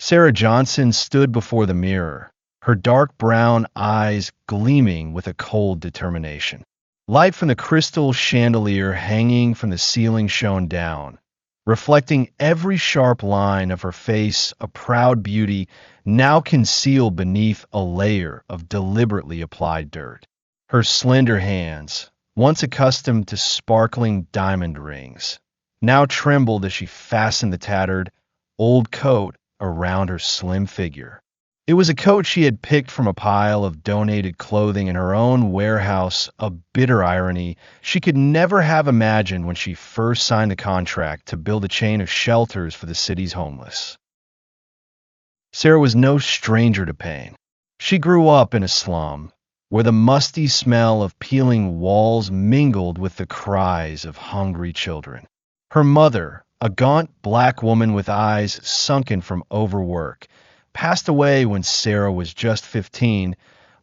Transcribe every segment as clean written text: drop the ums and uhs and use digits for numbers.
Sarah Johnson stood before the mirror, her dark brown eyes gleaming with a cold determination. Light from the crystal chandelier hanging from the ceiling shone down, reflecting every sharp line of her face, a proud beauty now concealed beneath a layer of deliberately applied dirt. Her slender hands, once accustomed to sparkling diamond rings, now trembled as she fastened the tattered, old coat around her slim figure. It was a coat she had picked from a pile of donated clothing in her own warehouse, a bitter irony she could never have imagined when she first signed the contract to build a chain of shelters for the city's homeless. Sarah was no stranger to pain. She grew up in a slum, where the musty smell of peeling walls mingled with the cries of hungry children. Her mother, a gaunt black woman with eyes sunken from overwork, passed away when Sarah was just 15,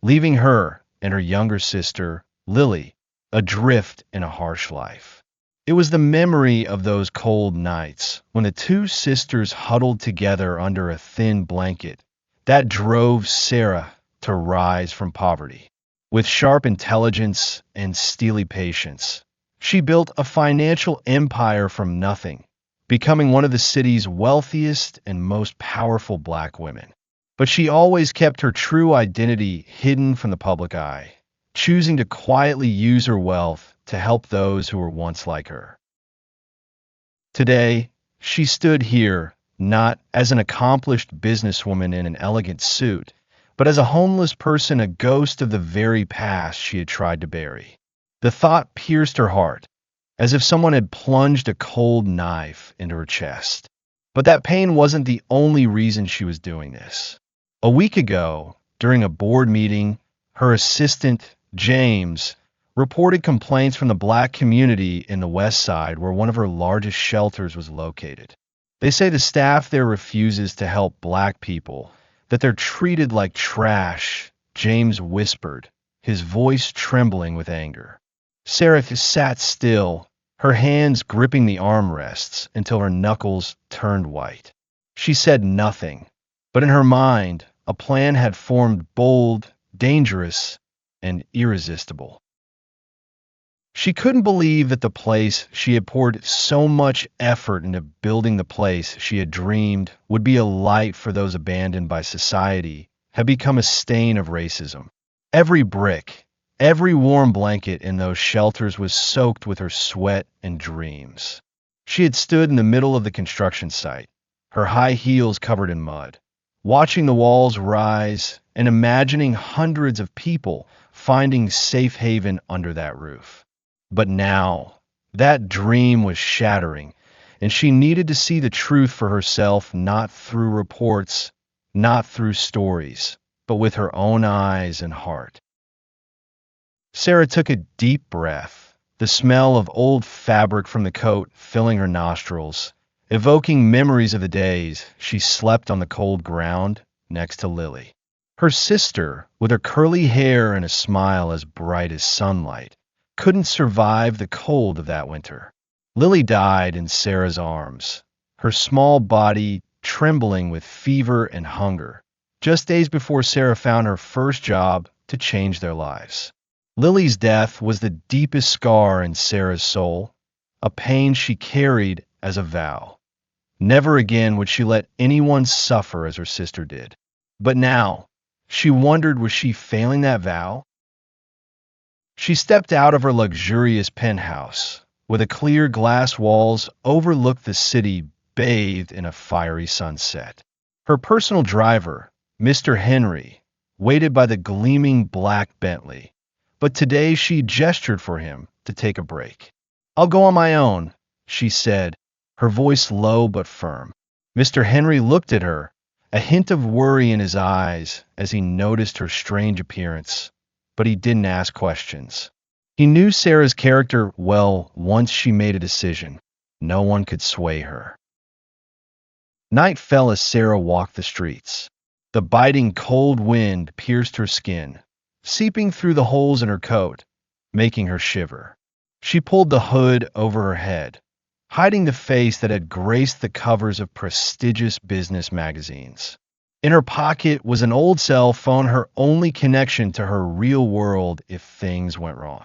leaving her and her younger sister, Lily, adrift in a harsh life. It was the memory of those cold nights when the two sisters huddled together under a thin blanket that drove Sarah to rise from poverty. With sharp intelligence and steely patience, she built a financial empire from nothing, becoming one of the city's wealthiest and most powerful black women. But she always kept her true identity hidden from the public eye, choosing to quietly use her wealth to help those who were once like her. Today, she stood here not as an accomplished businesswoman in an elegant suit, but as a homeless person, a ghost of the very past she had tried to bury. The thought pierced her heart, as if someone had plunged a cold knife into her chest. But that pain wasn't the only reason she was doing this. A week ago, during a board meeting, her assistant, James, reported complaints from the black community in the West Side, where one of her largest shelters was located. They say the staff there refuses to help black people, that they're treated like trash, James whispered, his voice trembling with anger. Sarah sat still, her hands gripping the armrests until her knuckles turned white. She said nothing, but in her mind, a plan had formed, bold, dangerous, and irresistible. She couldn't believe that the place she had poured so much effort into building, the place she had dreamed would be a light for those abandoned by society, had become a stain of racism. Every brick, every warm blanket in those shelters was soaked with her sweat and dreams. She had stood in the middle of the construction site, her high heels covered in mud, watching the walls rise and imagining hundreds of people finding safe haven under that roof. But now, that dream was shattering, and she needed to see the truth for herself, not through reports, not through stories, but with her own eyes and heart. Sarah took a deep breath, the smell of old fabric from the coat filling her nostrils, evoking memories of the days she slept on the cold ground next to Lily. Her sister, with her curly hair and a smile as bright as sunlight, couldn't survive the cold of that winter. Lily died in Sarah's arms, her small body trembling with fever and hunger, just days before Sarah found her first job to change their lives. Lily's death was the deepest scar in Sarah's soul, a pain she carried as a vow. Never again would she let anyone suffer as her sister did. But now, she wondered, was she failing that vow? She stepped out of her luxurious penthouse, with the clear glass walls overlooked the city bathed in a fiery sunset. Her personal driver, Mr. Henry, waited by the gleaming black Bentley, but today she gestured for him to take a break. "I'll go on my own," she said, her voice low but firm. Mr. Henry looked at her, a hint of worry in his eyes as he noticed her strange appearance, but he didn't ask questions. He knew Sarah's character well. Once she made a decision, no one could sway her. Night fell as Sarah walked the streets. The biting cold wind pierced her skin, seeping through the holes in her coat, making her shiver. She pulled the hood over her head, hiding the face that had graced the covers of prestigious business magazines. In her pocket was an old cell phone, her only connection to her real world if things went wrong.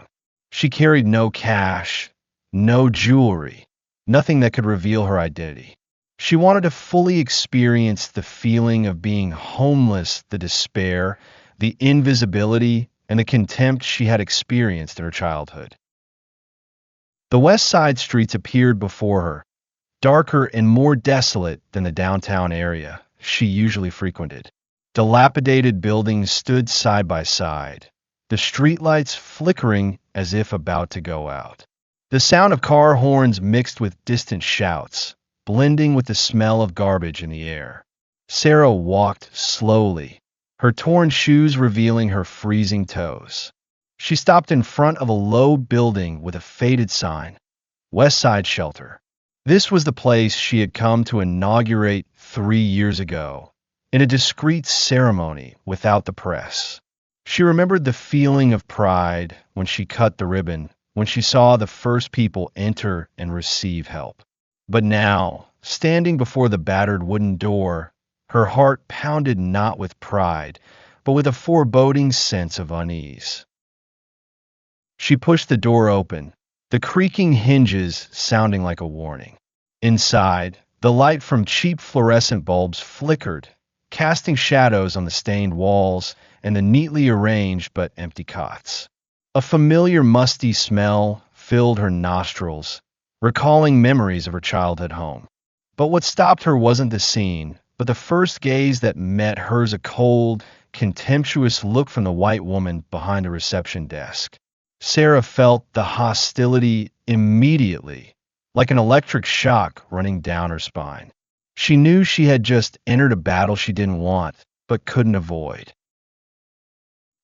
She carried no cash, no jewelry, nothing that could reveal her identity. She wanted to fully experience the feeling of being homeless, the despair, the invisibility, and the contempt she had experienced in her childhood. The West Side streets appeared before her, darker and more desolate than the downtown area she usually frequented. Dilapidated buildings stood side by side, the streetlights flickering as if about to go out. The sound of car horns mixed with distant shouts, blending with the smell of garbage in the air. Sarah walked slowly, her torn shoes revealing her freezing toes. She stopped in front of a low building with a faded sign, West Side Shelter. This was the place she had come to inaugurate 3 years ago, in a discreet ceremony without the press. She remembered the feeling of pride when she cut the ribbon, when she saw the first people enter and receive help. But now, standing before the battered wooden door, her heart pounded not with pride, but with a foreboding sense of unease. She pushed the door open, the creaking hinges sounding like a warning. Inside, the light from cheap fluorescent bulbs flickered, casting shadows on the stained walls and the neatly arranged but empty cots. A familiar musty smell filled her nostrils, recalling memories of her childhood home. But what stopped her wasn't the scene, but the first gaze that met hers, a cold, contemptuous look from the white woman behind the reception desk. Sarah felt the hostility immediately, like an electric shock running down her spine. She knew she had just entered a battle she didn't want, but couldn't avoid.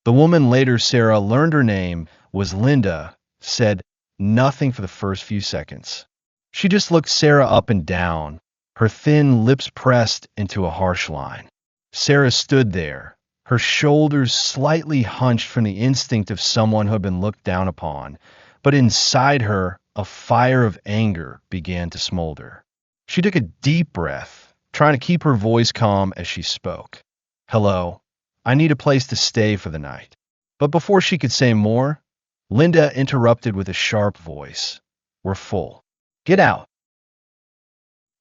The woman later Sarah learned her name was Linda, said nothing for the first few seconds. She just looked Sarah up and down, her thin lips pressed into a harsh line. Sarah stood there, her shoulders slightly hunched from the instinct of someone who had been looked down upon, but inside her a fire of anger began to smolder. She took a deep breath, trying to keep her voice calm as she spoke. "Hello, I need a place to stay for the night." But before she could say more, Linda interrupted with a sharp voice. "We're full. Get out."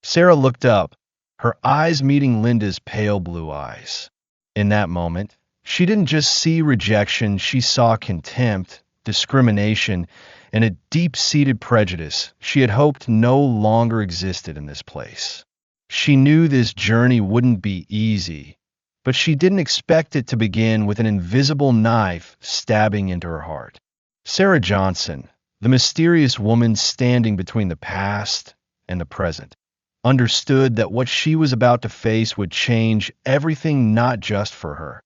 Sarah looked up, her eyes meeting Linda's pale blue eyes. In that moment, she didn't just see rejection, she saw contempt, discrimination, and a deep-seated prejudice she had hoped no longer existed in this place. She knew this journey wouldn't be easy, but she didn't expect it to begin with an invisible knife stabbing into her heart. Sarah Johnson, the mysterious woman standing between the past and the present, understood that what she was about to face would change everything, not just for her,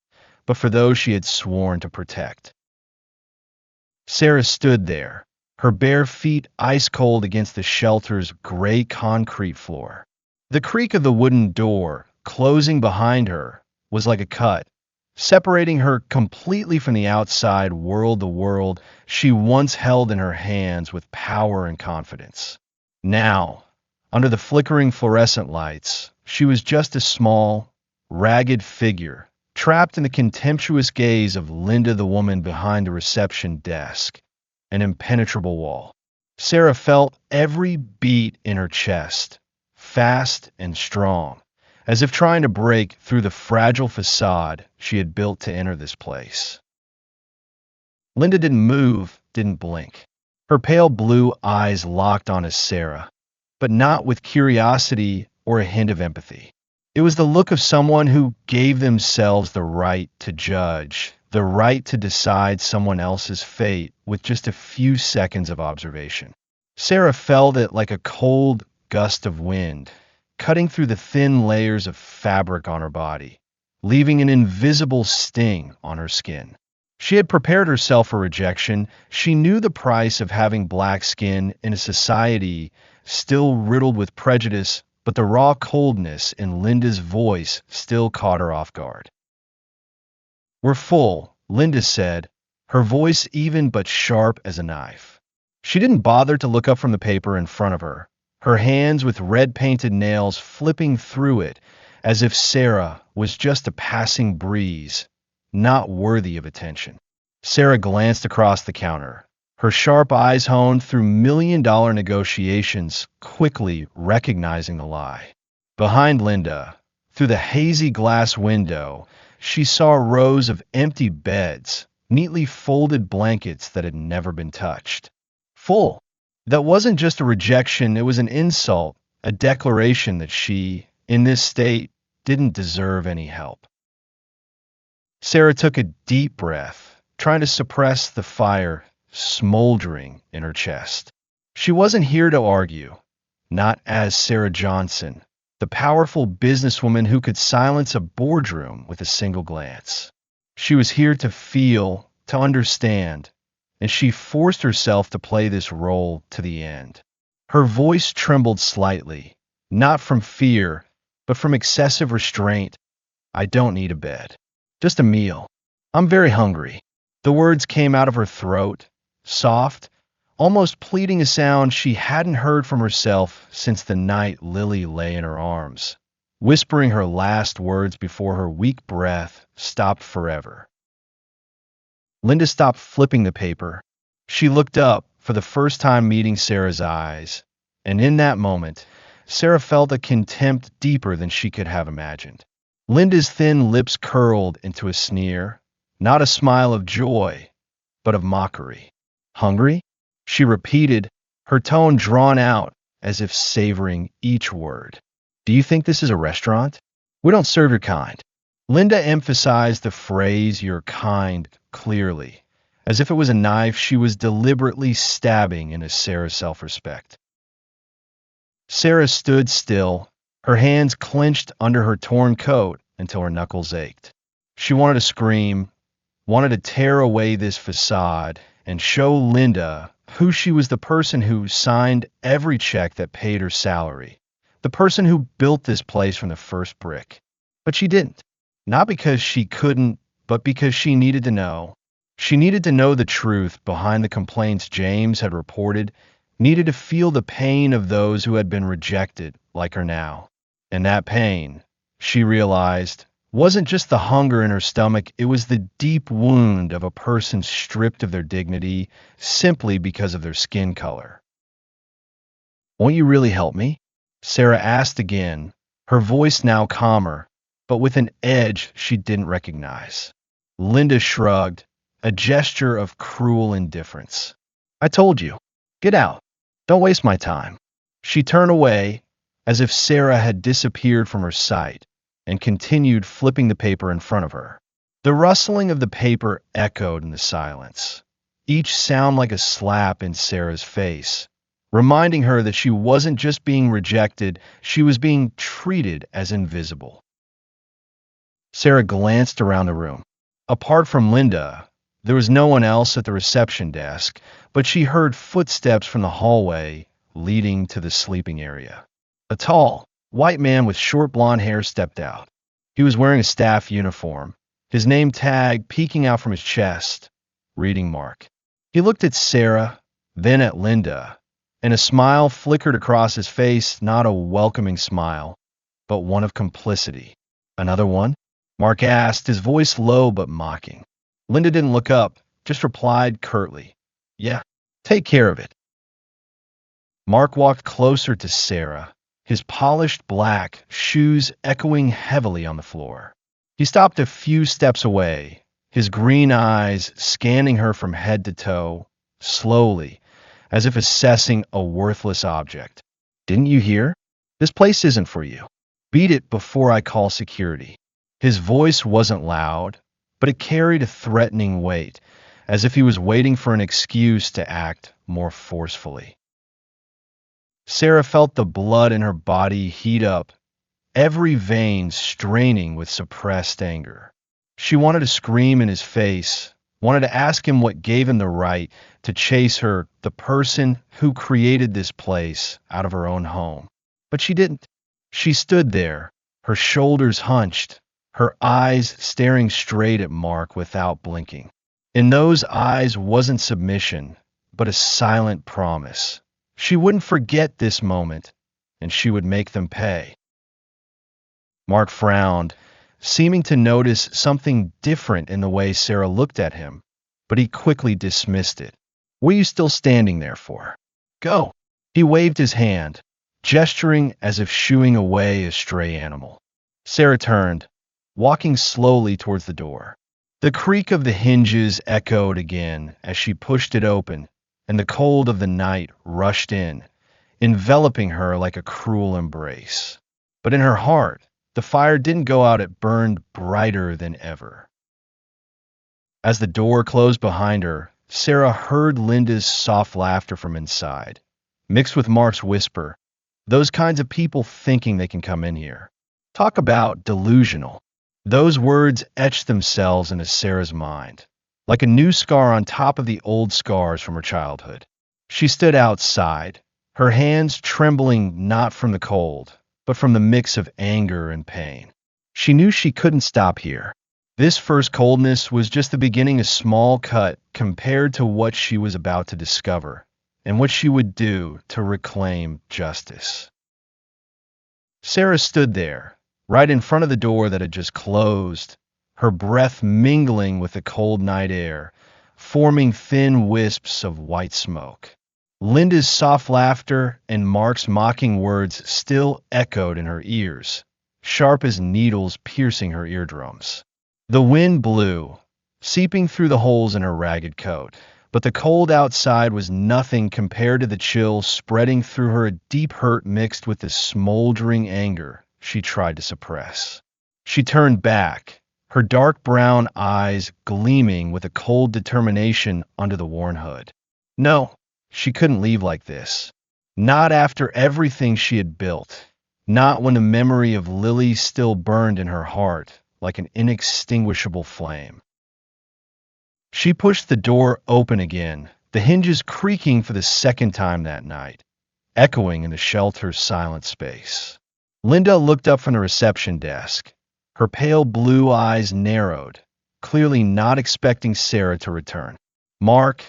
but for those she had sworn to protect. Sarah stood there, her bare feet ice-cold against the shelter's gray concrete floor. The creak of the wooden door, closing behind her, was like a cut, separating her completely from the outside world, the world she once held in her hands with power and confidence. Now, under the flickering fluorescent lights, she was just a small, ragged figure, trapped in the contemptuous gaze of Linda, the woman behind the reception desk, an impenetrable wall. Sarah felt every beat in her chest, fast and strong, as if trying to break through the fragile facade she had built to enter this place. Linda didn't move, didn't blink. Her pale blue eyes locked on Sarah, but not with curiosity or a hint of empathy. It was the look of someone who gave themselves the right to judge, the right to decide someone else's fate with just a few seconds of observation. Sarah felt it like a cold gust of wind, cutting through the thin layers of fabric on her body, leaving an invisible sting on her skin. She had prepared herself for rejection. She knew the price of having black skin in a society still riddled with prejudice, but the raw coldness in Linda's voice still caught her off guard. "We're full," Linda said, her voice even but sharp as a knife. She didn't bother to look up from the paper in front of her, her hands with red-painted nails flipping through it as if Sarah was just a passing breeze, not worthy of attention. Sarah glanced across the counter, her sharp eyes honed through million-dollar negotiations, quickly recognizing the lie. Behind Linda, through the hazy glass window, she saw rows of empty beds, neatly folded blankets that had never been touched. Full. That wasn't just a rejection, it was an insult, a declaration that she, in this state, didn't deserve any help. Sarah took a deep breath, trying to suppress the fire smoldering in her chest. She wasn't here to argue, not as Sarah Johnson, the powerful businesswoman who could silence a boardroom with a single glance. She was here to feel, to understand, and she forced herself to play this role to the end. Her voice trembled slightly, not from fear, but from excessive restraint. I don't need a bed. Just a meal. I'm very hungry. The words came out of her throat, soft, almost pleading a sound she hadn't heard from herself since the night Lily lay in her arms, whispering her last words before her weak breath stopped forever. Linda stopped flipping the paper. She looked up, for the first time meeting Sarah's eyes, and in that moment, Sarah felt a contempt deeper than she could have imagined. Linda's thin lips curled into a sneer, not a smile of joy, but of mockery. Hungry? She repeated, her tone drawn out as if savoring each word. Do you think this is a restaurant? We don't serve your kind. Linda emphasized the phrase your kind clearly, as if it was a knife she was deliberately stabbing into Sarah's self-respect. Sarah stood still, her hands clenched under her torn coat until her knuckles ached. She wanted to scream, wanted to tear away this facade and show Linda who she was, the person who signed every check that paid her salary, the person who built this place from the first brick. But she didn't. Not because she couldn't, but because she needed to know. She needed to know the truth behind the complaints James had reported, needed to feel the pain of those who had been rejected like her now. And that pain, she realized, wasn't just the hunger in her stomach, it was the deep wound of a person stripped of their dignity simply because of their skin color. Won't you really help me? Sarah asked again, her voice now calmer, but with an edge she didn't recognize. Linda shrugged, a gesture of cruel indifference. I told you. Get out. Don't waste my time. She turned away, as if Sarah had disappeared from her sight, and continued flipping the paper in front of her. The rustling of the paper echoed in the silence, each sound like a slap in Sarah's face, reminding her that she wasn't just being rejected, she was being treated as invisible. Sarah glanced around the room. Apart from Linda, there was no one else at the reception desk, but she heard footsteps from the hallway leading to the sleeping area. A tall, white man with short blonde hair stepped out. He was wearing a staff uniform, his name tag peeking out from his chest, reading Mark. He looked at Sarah, then at Linda, and a smile flickered across his face, not a welcoming smile, but one of complicity. Another one? Mark asked, his voice low but mocking. Linda didn't look up, just replied curtly, Yeah, take care of it. Mark walked closer to Sarah, his polished black shoes echoing heavily on the floor. He stopped a few steps away, his green eyes scanning her from head to toe, slowly, as if assessing a worthless object. Didn't you hear? This place isn't for you. Beat it before I call security. His voice wasn't loud, but it carried a threatening weight, as if he was waiting for an excuse to act more forcefully. Sarah felt the blood in her body heat up, every vein straining with suppressed anger. She wanted to scream in his face, wanted to ask him what gave him the right to chase her, the person who created this place, out of her own home. But she didn't. She stood there, her shoulders hunched, her eyes staring straight at Mark without blinking. In those eyes wasn't submission, but a silent promise, She wouldn't forget this moment, and she would make them pay. Mark frowned, seeming to notice something different in the way Sarah looked at him, but he quickly dismissed it. What are you still standing there for? Go. He waved his hand, gesturing as if shooing away a stray animal. Sarah turned, walking slowly towards the door. The creak of the hinges echoed again as she pushed it open, and the cold of the night rushed in, enveloping her like a cruel embrace. But in her heart, the fire didn't go out, it burned brighter than ever. As the door closed behind her, Sarah heard Linda's soft laughter from inside, mixed with Mark's whisper, those kinds of people thinking they can come in here. Talk about delusional. Those words etched themselves into Sarah's mind, like a new scar on top of the old scars from her childhood. She stood outside, her hands trembling not from the cold, but from the mix of anger and pain. She knew she couldn't stop here. This first coldness was just the beginning, a small cut compared to what she was about to discover, and what she would do to reclaim justice. Sarah stood there, right in front of the door that had just closed, her breath mingling with the cold night air, forming thin wisps of white smoke. Linda's soft laughter and Mark's mocking words still echoed in her ears, sharp as needles piercing her eardrums. The wind blew, seeping through the holes in her ragged coat, but the cold outside was nothing compared to the chill spreading through her, a deep hurt mixed with the smoldering anger she tried to suppress. She turned back, her dark brown eyes gleaming with a cold determination under the worn hood. No, she couldn't leave like this. Not after everything she had built. Not when the memory of Lily still burned in her heart like an inextinguishable flame. She pushed the door open again, the hinges creaking for the second time that night, echoing in the shelter's silent space. Linda looked up from the reception desk. Her pale blue eyes narrowed, clearly not expecting Sarah to return. Mark,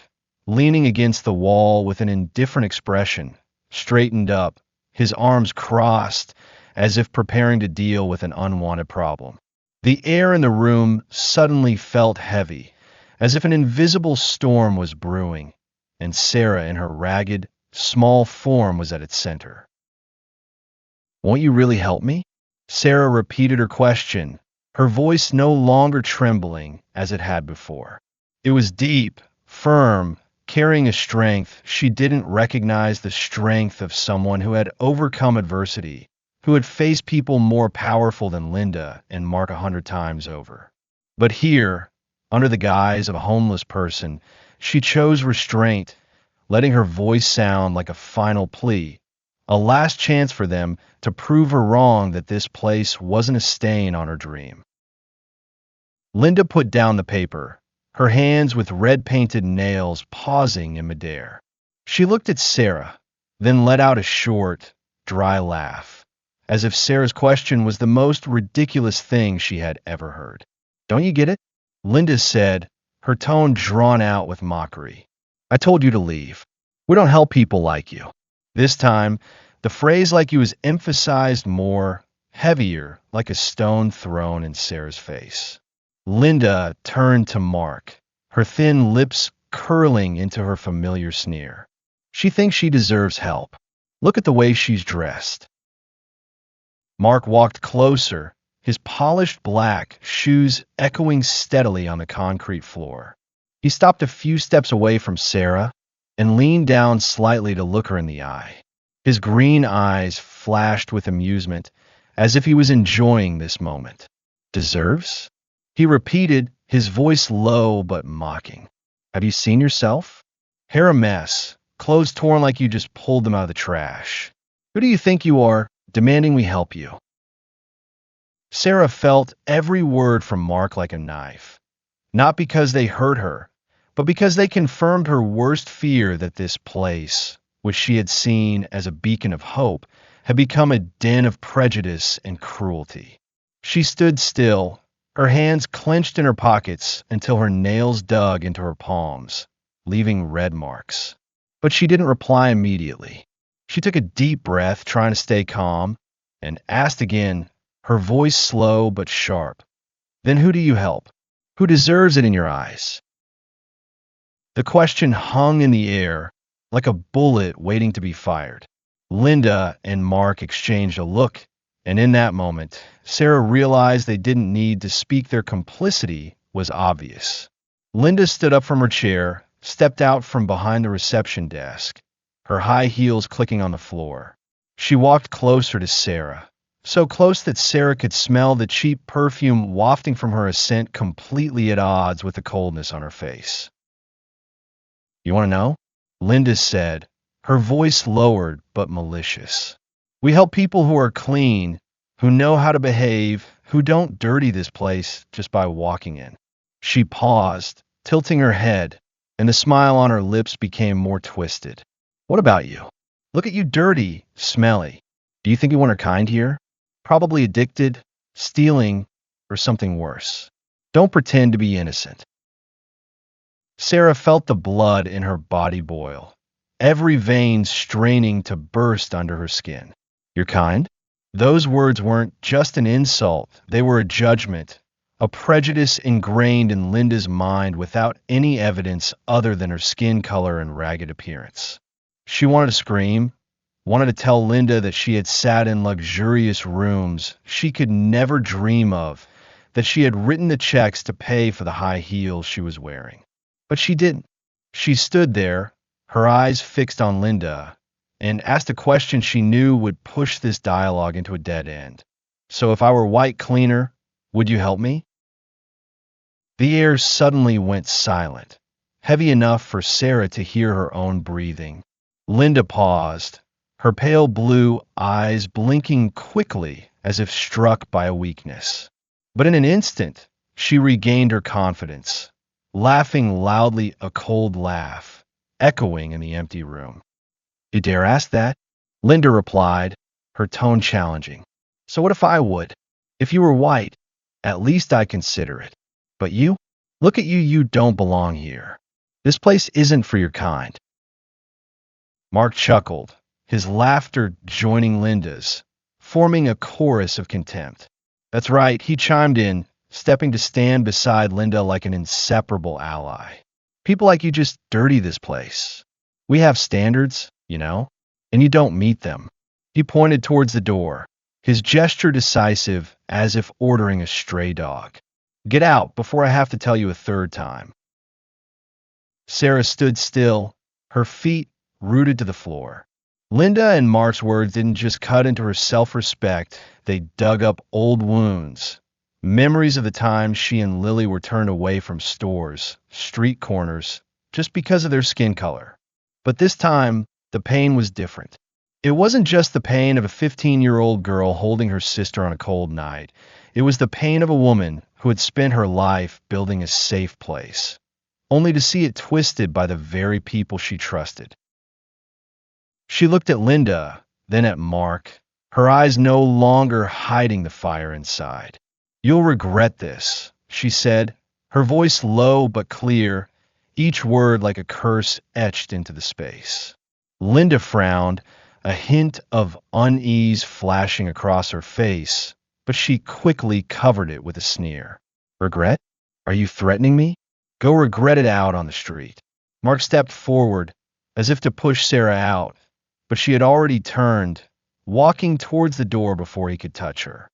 leaning against the wall with an indifferent expression, straightened up, his arms crossed, as if preparing to deal with an unwanted problem. The air in the room suddenly felt heavy, as if an invisible storm was brewing, and Sarah in her ragged, small form was at its center. "Won't you really help me?" Sarah repeated her question, her voice no longer trembling as it had before. It was deep, firm, carrying a strength she didn't recognize, the strength of someone who had overcome adversity, who had faced people more powerful than Linda and Mark 100 times over. But here, under the guise of a homeless person, she chose restraint, letting her voice sound like a final plea, a last chance for them to prove her wrong, that this place wasn't a stain on her dream. Linda put down the paper, her hands with red-painted nails pausing in midair. She looked at Sarah, then let out a short, dry laugh, as if Sarah's question was the most ridiculous thing she had ever heard. "Don't you get it?" Linda said, her tone drawn out with mockery. "I told you to leave. We don't help people like you." This time, the phrase "like you" was emphasized more, heavier, like a stone thrown in Sarah's face. Linda turned to Mark, her thin lips curling into her familiar sneer. "She thinks she deserves help. Look at the way she's dressed." Mark walked closer, his polished black shoes echoing steadily on the concrete floor. He stopped a few steps away from Sarah and leaned down slightly to look her in the eye. His green eyes flashed with amusement, as if he was enjoying this moment. "Deserves?" He repeated, his voice low but mocking. "Have you seen yourself? Hair a mess, clothes torn like you just pulled them out of the trash. Who do you think you are, demanding we help you?" Sarah felt every word from Mark like a knife, not because they hurt her, but because they confirmed her worst fear, that this place, which she had seen as a beacon of hope, had become a den of prejudice and cruelty. She stood still, her hands clenched in her pockets until her nails dug into her palms, leaving red marks. But she didn't reply immediately. She took a deep breath, trying to stay calm, and asked again, her voice slow but sharp. Then who do you help? Who deserves it in your eyes? The question hung in the air, like a bullet waiting to be fired. Linda and Mark exchanged a look, and in that moment, Sarah realized they didn't need to speak. Their complicity was obvious. Linda stood up from her chair, stepped out from behind the reception desk, her high heels clicking on the floor. She walked closer to Sarah, so close that Sarah could smell the cheap perfume wafting from her, a scent completely at odds with the coldness on her face. You want to know? Linda said, her voice lowered but malicious. We help people who are clean, who know how to behave, who don't dirty this place just by walking in. She paused, tilting her head, and the smile on her lips became more twisted. What about you? Look at you, dirty, smelly. Do you think you want her kind here? Probably addicted, stealing, or something worse. Don't pretend to be innocent. Sarah felt the blood in her body boil, every vein straining to burst under her skin. You're kind? Those words weren't just an insult, they were a judgment, a prejudice ingrained in Linda's mind without any evidence other than her skin color and ragged appearance. She wanted to scream, wanted to tell Linda that she had sat in luxurious rooms she could never dream of, that she had written the checks to pay for the high heels she was wearing. But she didn't. She stood there, her eyes fixed on Linda, and asked a question she knew would push this dialogue into a dead end. So if I were white cleaner, would you help me? The air suddenly went silent, heavy enough for Sarah to hear her own breathing. Linda paused, her pale blue eyes blinking quickly as if struck by a weakness. But in an instant, she regained her confidence, laughing loudly, a cold laugh, echoing in the empty room. You dare ask that? Linda replied, her tone challenging. So what if I would? If you were white, at least I'd consider it. But you? Look at you, you don't belong here. This place isn't for your kind. Mark chuckled, his laughter joining Linda's, forming a chorus of contempt. That's right, he chimed in, stepping to stand beside Linda like an inseparable ally. People like you just dirty this place. We have standards, you know, and you don't meet them. He pointed towards the door, his gesture decisive, as if ordering a stray dog. Get out before I have to tell you a third time. Sarah stood still, her feet rooted to the floor. Linda and Mark's words didn't just cut into her self-respect, they dug up old wounds. Memories of the time she and Lily were turned away from stores, street corners, just because of their skin color. But this time, the pain was different. It wasn't just the pain of a 15-year-old girl holding her sister on a cold night. It was the pain of a woman who had spent her life building a safe place, only to see it twisted by the very people she trusted. She looked at Linda, then at Mark, her eyes no longer hiding the fire inside. You'll regret this, she said, her voice low but clear, each word like a curse etched into the space. Linda frowned, a hint of unease flashing across her face, but she quickly covered it with a sneer. Regret? Are you threatening me? Go regret it out on the street. Mark stepped forward, as if to push Sarah out, but she had already turned, walking towards the door before he could touch her.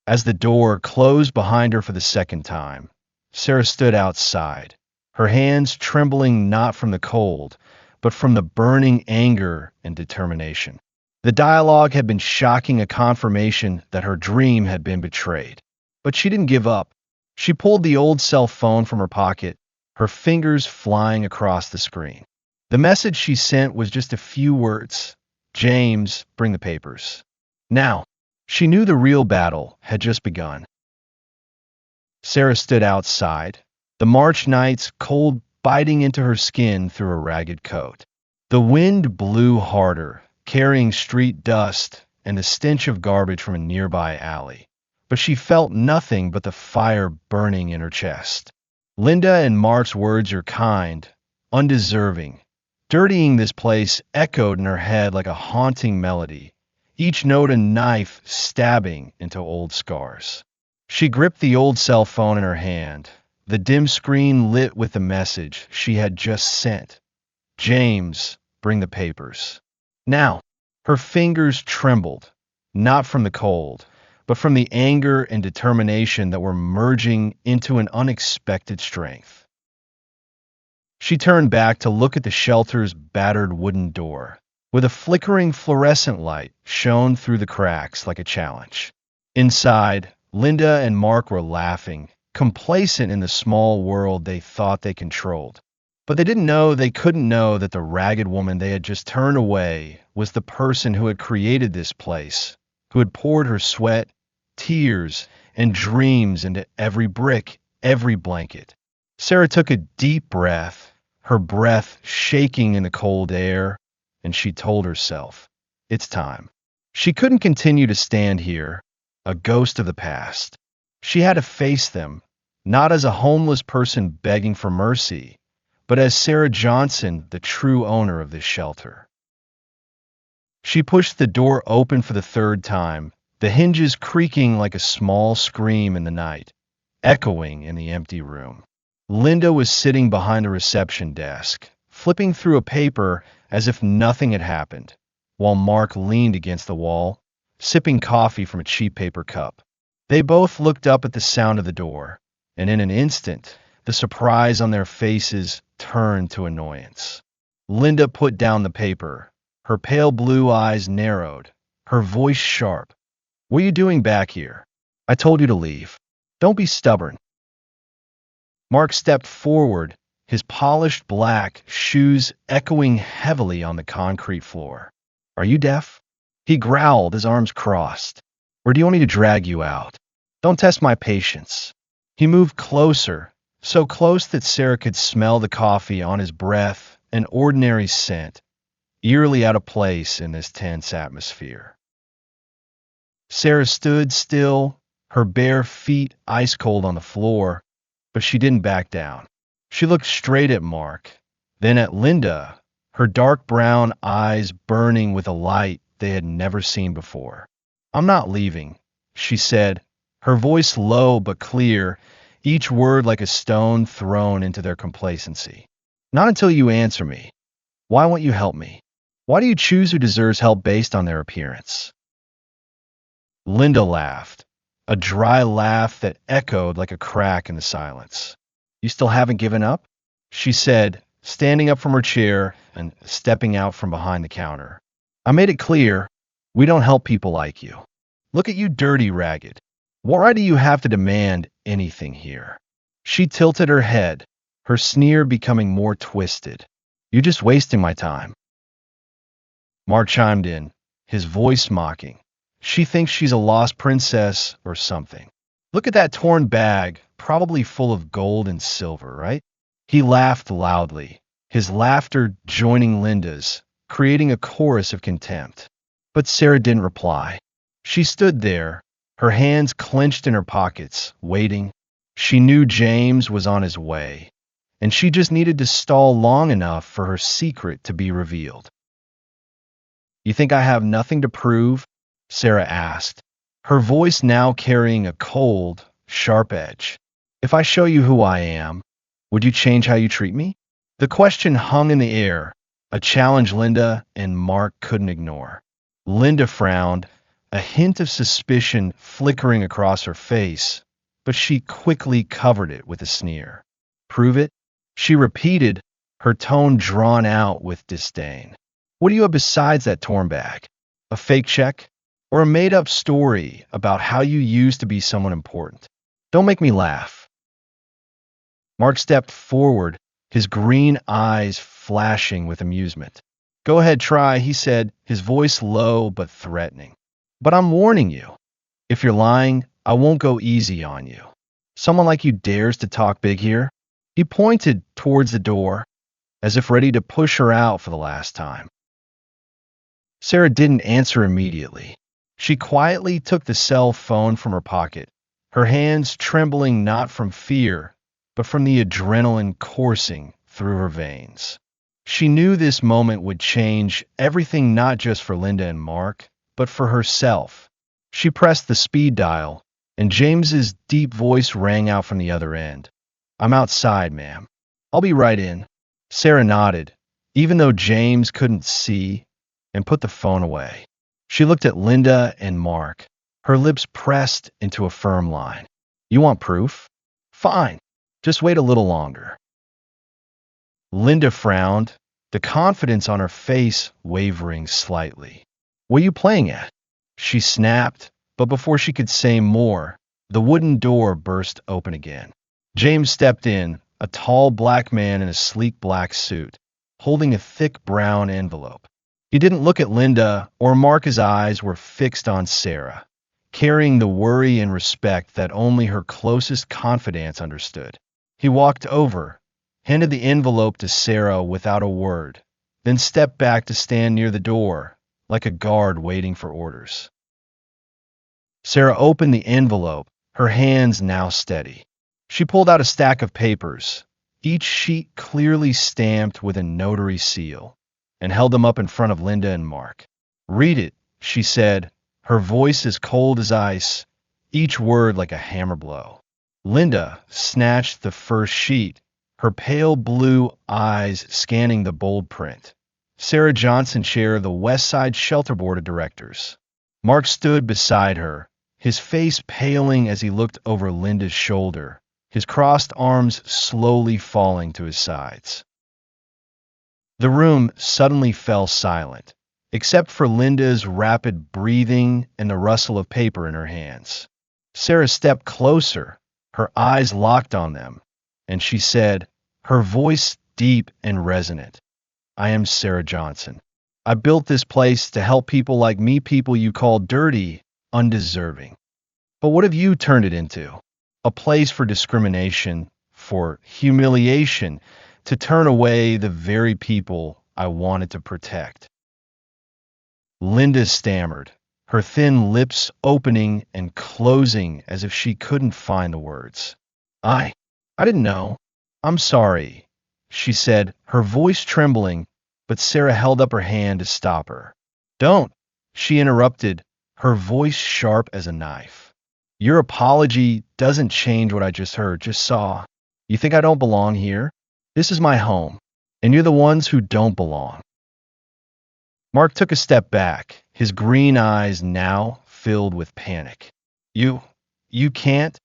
As the door closed behind her for the second time, Sarah stood outside, her hands trembling not from the cold, but from the burning anger and determination. The dialogue had been shocking, a confirmation that her dream had been betrayed. But she didn't give up. She pulled the old cell phone from her pocket, her fingers flying across the screen. The message she sent was just a few words. James, bring the papers. Now. She knew the real battle had just begun. Sarah stood outside, the March night's cold biting into her skin through a ragged coat. The wind blew harder, carrying street dust and the stench of garbage from a nearby alley. But she felt nothing but the fire burning in her chest. Linda and Mark's words are kind, undeserving, Dirtying this place echoed in her head like a haunting melody, each note a knife stabbing into old scars. She gripped the old cell phone in her hand, the dim screen lit with the message she had just sent. James, bring the papers. Now, her fingers trembled, not from the cold, but from the anger and determination that were merging into an unexpected strength. She turned back to look at the shelter's battered wooden door, with a flickering fluorescent light shone through the cracks like a challenge. Inside, Linda and Mark were laughing, complacent in the small world they thought they controlled. But they couldn't know that the ragged woman they had just turned away was the person who had created this place, who had poured her sweat, tears, and dreams into every brick, every blanket. Sarah took a deep breath, her breath shaking in the cold air, and she told herself, it's time. She couldn't continue to stand here, a ghost of the past. She had to face them, not as a homeless person begging for mercy, but as Sarah Johnson, the true owner of this shelter. She pushed the door open for the third time, the hinges creaking like a small scream in the night, echoing in the empty room. Linda was sitting behind a reception desk, flipping through a paper as if nothing had happened, while Mark leaned against the wall, sipping coffee from a cheap paper cup. They both looked up at the sound of the door, and in an instant, the surprise on their faces turned to annoyance. Linda put down the paper, her pale blue eyes narrowed, her voice sharp. What are you doing back here? I told you to leave. Don't be stubborn. Mark stepped forward, his polished black shoes echoing heavily on the concrete floor. Are you deaf? He growled, his arms crossed. Or do you want me to drag you out? Don't test my patience. He moved closer, so close that Sarah could smell the coffee on his breath, an ordinary scent, eerily out of place in this tense atmosphere. Sarah stood still, her bare feet ice cold on the floor, but she didn't back down. She looked straight at Mark, then at Linda, her dark brown eyes burning with a light they had never seen before. I'm not leaving, she said, her voice low but clear, each word like a stone thrown into their complacency. Not until you answer me. Why won't you help me? Why do you choose who deserves help based on their appearance? Linda laughed, a dry laugh that echoed like a crack in the silence. You still haven't given up? She said, standing up from her chair and stepping out from behind the counter. I made it clear, we don't help people like you. Look at you, dirty ragged. Why do you have to demand anything here? She tilted her head, her sneer becoming more twisted. You're just wasting my time. Mark chimed in, his voice mocking. She thinks she's a lost princess or something. Look at that torn bag, probably full of gold and silver, right? He laughed loudly, his laughter joining Linda's, creating a chorus of contempt. But Sarah didn't reply. She stood there, her hands clenched in her pockets, waiting. She knew James was on his way, and she just needed to stall long enough for her secret to be revealed. You think I have nothing to prove? Sarah asked, her voice now carrying a cold, sharp edge. If I show you who I am, would you change how you treat me? The question hung in the air, a challenge Linda and Mark couldn't ignore. Linda frowned, a hint of suspicion flickering across her face, but she quickly covered it with a sneer. Prove it? She repeated, her tone drawn out with disdain. What do you have besides that torn bag? A fake check? Or a made-up story about how you used to be someone important? Don't make me laugh. Mark stepped forward, his green eyes flashing with amusement. Go ahead, try, he said, his voice low but threatening. But I'm warning you. If you're lying, I won't go easy on you. Someone like you dares to talk big here? He pointed towards the door, as if ready to push her out for the last time. Sarah didn't answer immediately. She quietly took the cell phone from her pocket, her hands trembling not from fear, but from the adrenaline coursing through her veins. She knew this moment would change everything, not just for Linda and Mark, but for herself. She pressed the speed dial, and James's deep voice rang out from the other end. "I'm outside, ma'am. I'll be right in." Sarah nodded, even though James couldn't see, and put the phone away. She looked at Linda and Mark, her lips pressed into a firm line. "You want proof? Fine. Just wait a little longer." Linda frowned, the confidence on her face wavering slightly. "What are you playing at?" she snapped, but before she could say more, the wooden door burst open again. James stepped in, a tall black man in a sleek black suit, holding a thick brown envelope. He didn't look at Linda or Mark. His eyes were fixed on Sarah, carrying the worry and respect that only her closest confidants understood. He walked over, handed the envelope to Sarah without a word, then stepped back to stand near the door, like a guard waiting for orders. Sarah opened the envelope, her hands now steady. She pulled out a stack of papers, each sheet clearly stamped with a notary seal, and held them up in front of Linda and Mark. "Read it," she said, her voice as cold as ice, each word like a hammer blow. Linda snatched the first sheet, her pale blue eyes scanning the bold print. "Sarah Johnson, chair of the West Side Shelter Board of Directors." Mark stood beside her, his face paling as he looked over Linda's shoulder, his crossed arms slowly falling to his sides. The room suddenly fell silent, except for Linda's rapid breathing and the rustle of paper in her hands. Sarah stepped closer, her eyes locked on them, and she said, her voice deep and resonant, "I am Sarah Johnson. I built this place to help people like me, people you call dirty, undeserving. But what have you turned it into? A place for discrimination, for humiliation, to turn away the very people I wanted to protect." Linda stammered, her thin lips opening and closing as if she couldn't find the words. I didn't know. I'm sorry," she said, her voice trembling, but Sarah held up her hand to stop her. "Don't," she interrupted, her voice sharp as a knife. "Your apology doesn't change what I just heard, just saw. You think I don't belong here? This is my home, and you're the ones who don't belong." Mark took a step back, his green eyes now filled with panic. You can't,"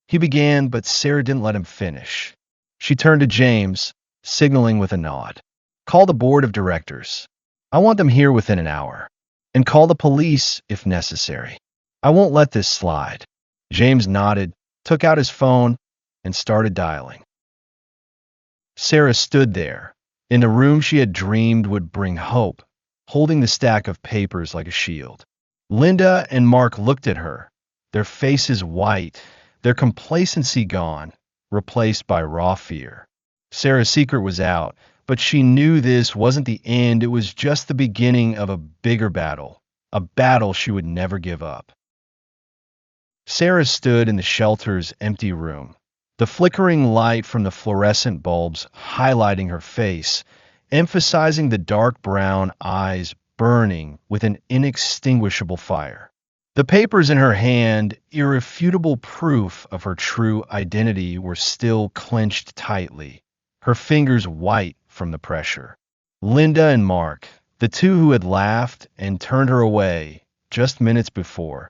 he began, but Sarah didn't let him finish. She turned to James, signaling with a nod. "Call the board of directors. I want them here within an hour. And call the police if necessary. I won't let this slide." James nodded, took out his phone, and started dialing. Sarah stood there, in the room she had dreamed would bring hope, holding the stack of papers like a shield. Linda and Mark looked at her, their faces white, their complacency gone, replaced by raw fear. Sarah's secret was out, but she knew this wasn't the end. It was just the beginning of a bigger battle, a battle she would never give up. Sarah stood in the shelter's empty room, the flickering light from the fluorescent bulbs highlighting her face, emphasizing the dark brown eyes burning with an inextinguishable fire. The papers in her hand, irrefutable proof of her true identity, were still clenched tightly, her fingers white from the pressure. Linda and Mark, the two who had laughed and turned her away just minutes before,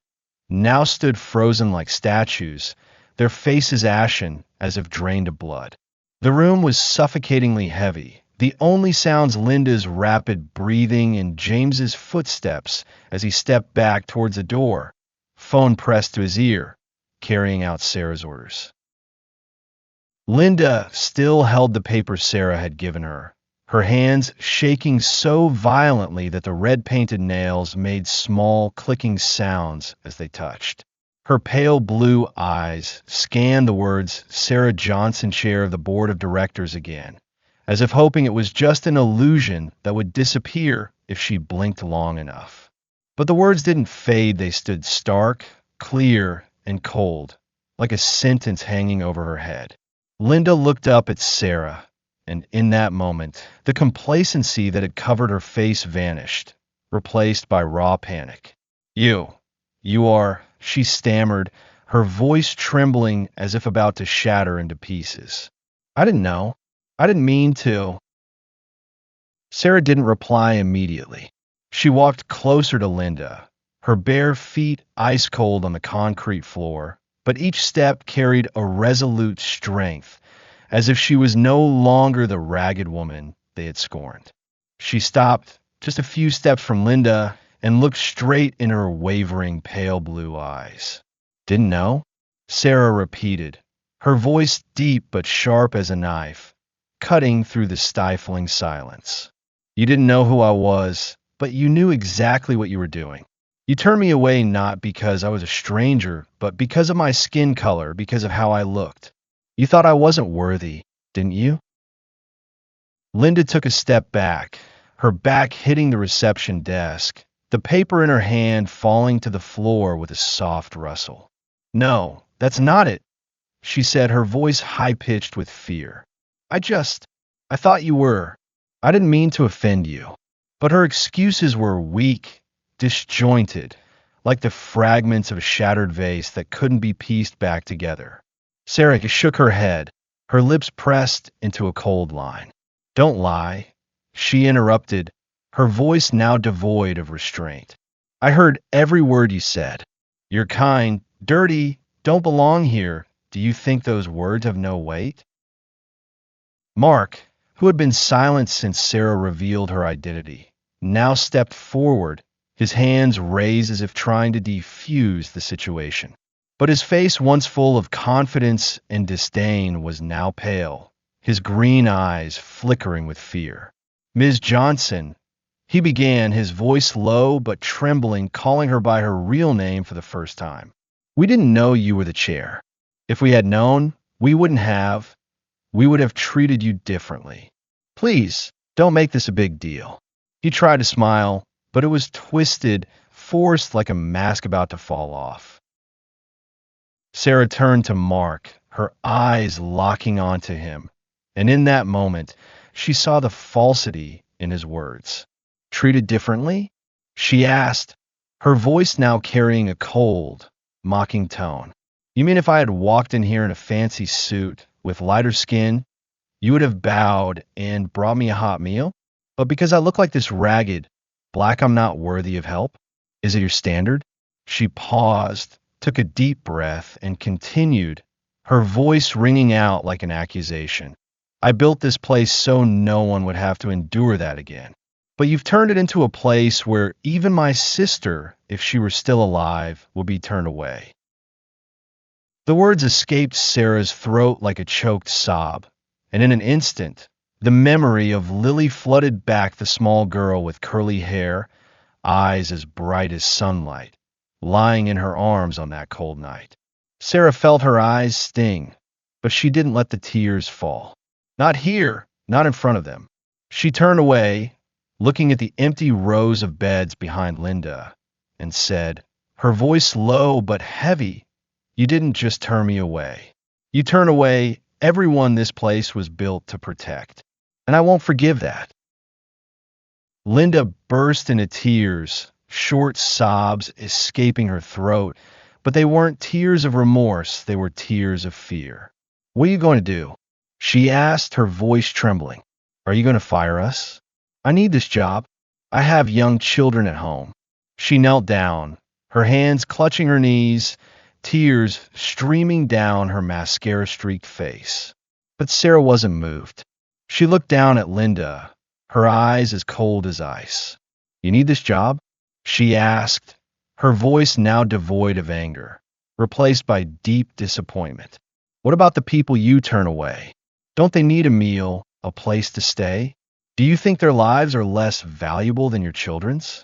now stood frozen like statues, their faces ashen as if drained of blood. The room was suffocatingly heavy, the only sounds Linda's rapid breathing and James's footsteps as he stepped back towards the door, phone pressed to his ear, carrying out Sarah's orders. Linda still held the paper Sarah had given her, her hands shaking so violently that the red-painted nails made small clicking sounds as they touched. Her pale blue eyes scanned the words "Sarah Johnson, chair of the board of directors" again, as if hoping it was just an illusion that would disappear if she blinked long enough. But the words didn't fade. They stood stark, clear, and cold, like a sentence hanging over her head. Linda looked up at Sarah, and in that moment, the complacency that had covered her face vanished, replaced by raw panic. You are, she stammered, her voice trembling as if about to shatter into pieces. I didn't know. I didn't mean to. Sarah didn't reply immediately. She walked closer to Linda, her bare feet ice cold on the concrete floor, but each step carried a resolute strength, as if she was no longer the ragged woman they had scorned. She stopped just a few steps from Linda and looked straight in her wavering pale blue eyes. Didn't know? Sarah repeated, her voice deep but sharp as a knife, cutting through the stifling silence. You didn't know who I was, but you knew exactly what you were doing. You turned me away not because I was a stranger, but because of my skin color, because of how I looked. You thought I wasn't worthy, didn't you? Linda took a step back, her back hitting the reception desk, the paper in her hand falling to the floor with a soft rustle. No, that's not it, she said, her voice high-pitched with fear. I thought you were. I didn't mean to offend you. But her excuses were weak, disjointed, like the fragments of a shattered vase that couldn't be pieced back together. Sarah shook her head, her lips pressed into a cold line. Don't lie, she interrupted, her voice now devoid of restraint. I heard every word you said. You're kind, dirty, don't belong here. Do you think those words have no weight? Mark, who had been silent since Sarah revealed her identity, now stepped forward, his hands raised as if trying to defuse the situation. But his face, once full of confidence and disdain, was now pale, his green eyes flickering with fear. Ms. Johnson, he began, his voice low but trembling, calling her by her real name for the first time. We didn't know you were the chair. If we had known, we would have treated you differently. Please, don't make this a big deal. He tried to smile, but it was twisted, forced like a mask about to fall off. Sarah turned to Mark, her eyes locking onto him, and in that moment, she saw the falsity in his words. Treated differently? She asked, her voice now carrying a cold, mocking tone. You mean if I had walked in here in a fancy suit, with lighter skin, you would have bowed and brought me a hot meal? But because I look like this ragged, black, I'm not worthy of help? Is it your standard? She paused, took a deep breath, and continued, her voice ringing out like an accusation. I built this place so no one would have to endure that again. But you've turned it into a place where even my sister, if she were still alive, would be turned away. The words escaped Sarah's throat like a choked sob, and in an instant, the memory of Lily flooded back, the small girl with curly hair, eyes as bright as sunlight, lying in her arms on that cold night. Sarah felt her eyes sting, but she didn't let the tears fall. Not here, not in front of them. She turned away, looking at the empty rows of beds behind Linda, and said, her voice low but heavy, you didn't just turn me away. You turned away everyone this place was built to protect, and I won't forgive that. Linda burst into tears, short sobs escaping her throat, but they weren't tears of remorse, they were tears of fear. What are you going to do? She asked, her voice trembling. Are you going to fire us? I need this job. I have young children at home. She knelt down, her hands clutching her knees, tears streaming down her mascara-streaked face. But Sarah wasn't moved. She looked down at Linda, her eyes as cold as ice. You need this job? She asked, her voice now devoid of anger, replaced by deep disappointment. What about the people you turn away? Don't they need a meal, a place to stay? Do you think their lives are less valuable than your children's?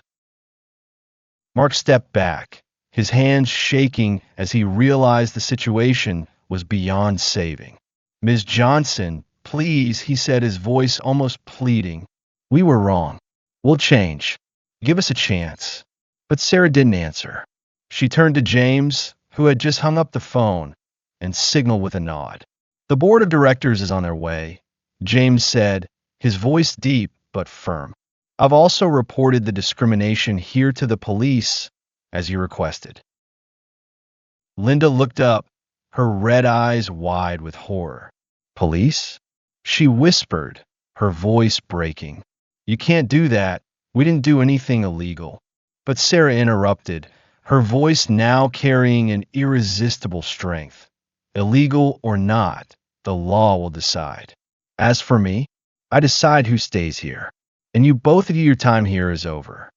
Mark stepped back, his hands shaking as he realized the situation was beyond saving. Ms. Johnson, please, he said, his voice almost pleading. We were wrong. We'll change. Give us a chance. But Sarah didn't answer. She turned to James, who had just hung up the phone, and signaled with a nod. The board of directors is on their way. James said, his voice deep but firm. I've also reported the discrimination here to the police, as you requested. Linda looked up, her red eyes wide with horror. Police? She whispered, her voice breaking. You can't do that. We didn't do anything illegal. But Sarah interrupted, her voice now carrying an irresistible strength. Illegal or not, the law will decide. As for me, I decide who stays here. And you both of you, your time here is over.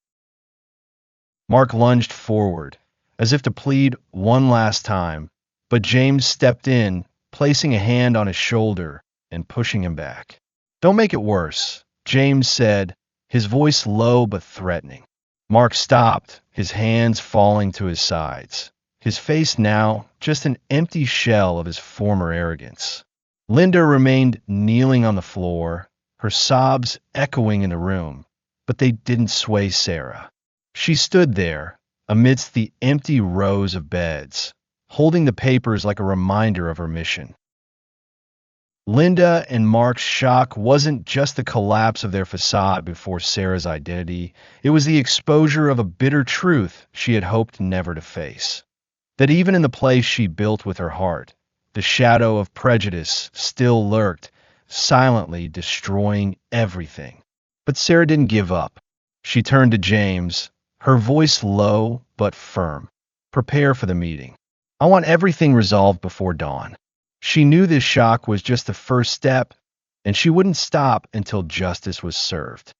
Mark lunged forward, as if to plead one last time, but James stepped in, placing a hand on his shoulder and pushing him back. Don't make it worse, James said, his voice low but threatening. Mark stopped, his hands falling to his sides, his face now just an empty shell of his former arrogance. Linda remained kneeling on the floor, her sobs echoing in the room, but they didn't sway Sarah. She stood there, amidst the empty rows of beds, holding the papers like a reminder of her mission. Linda and Mark's shock wasn't just the collapse of their facade before Sarah's identity, it was the exposure of a bitter truth she had hoped never to face. That even in the place she built with her heart, the shadow of prejudice still lurked, silently destroying everything. But Sarah didn't give up. She turned to James, her voice low but firm. Prepare for the meeting. I want everything resolved before dawn. She knew this shock was just the first step, and she wouldn't stop until justice was served.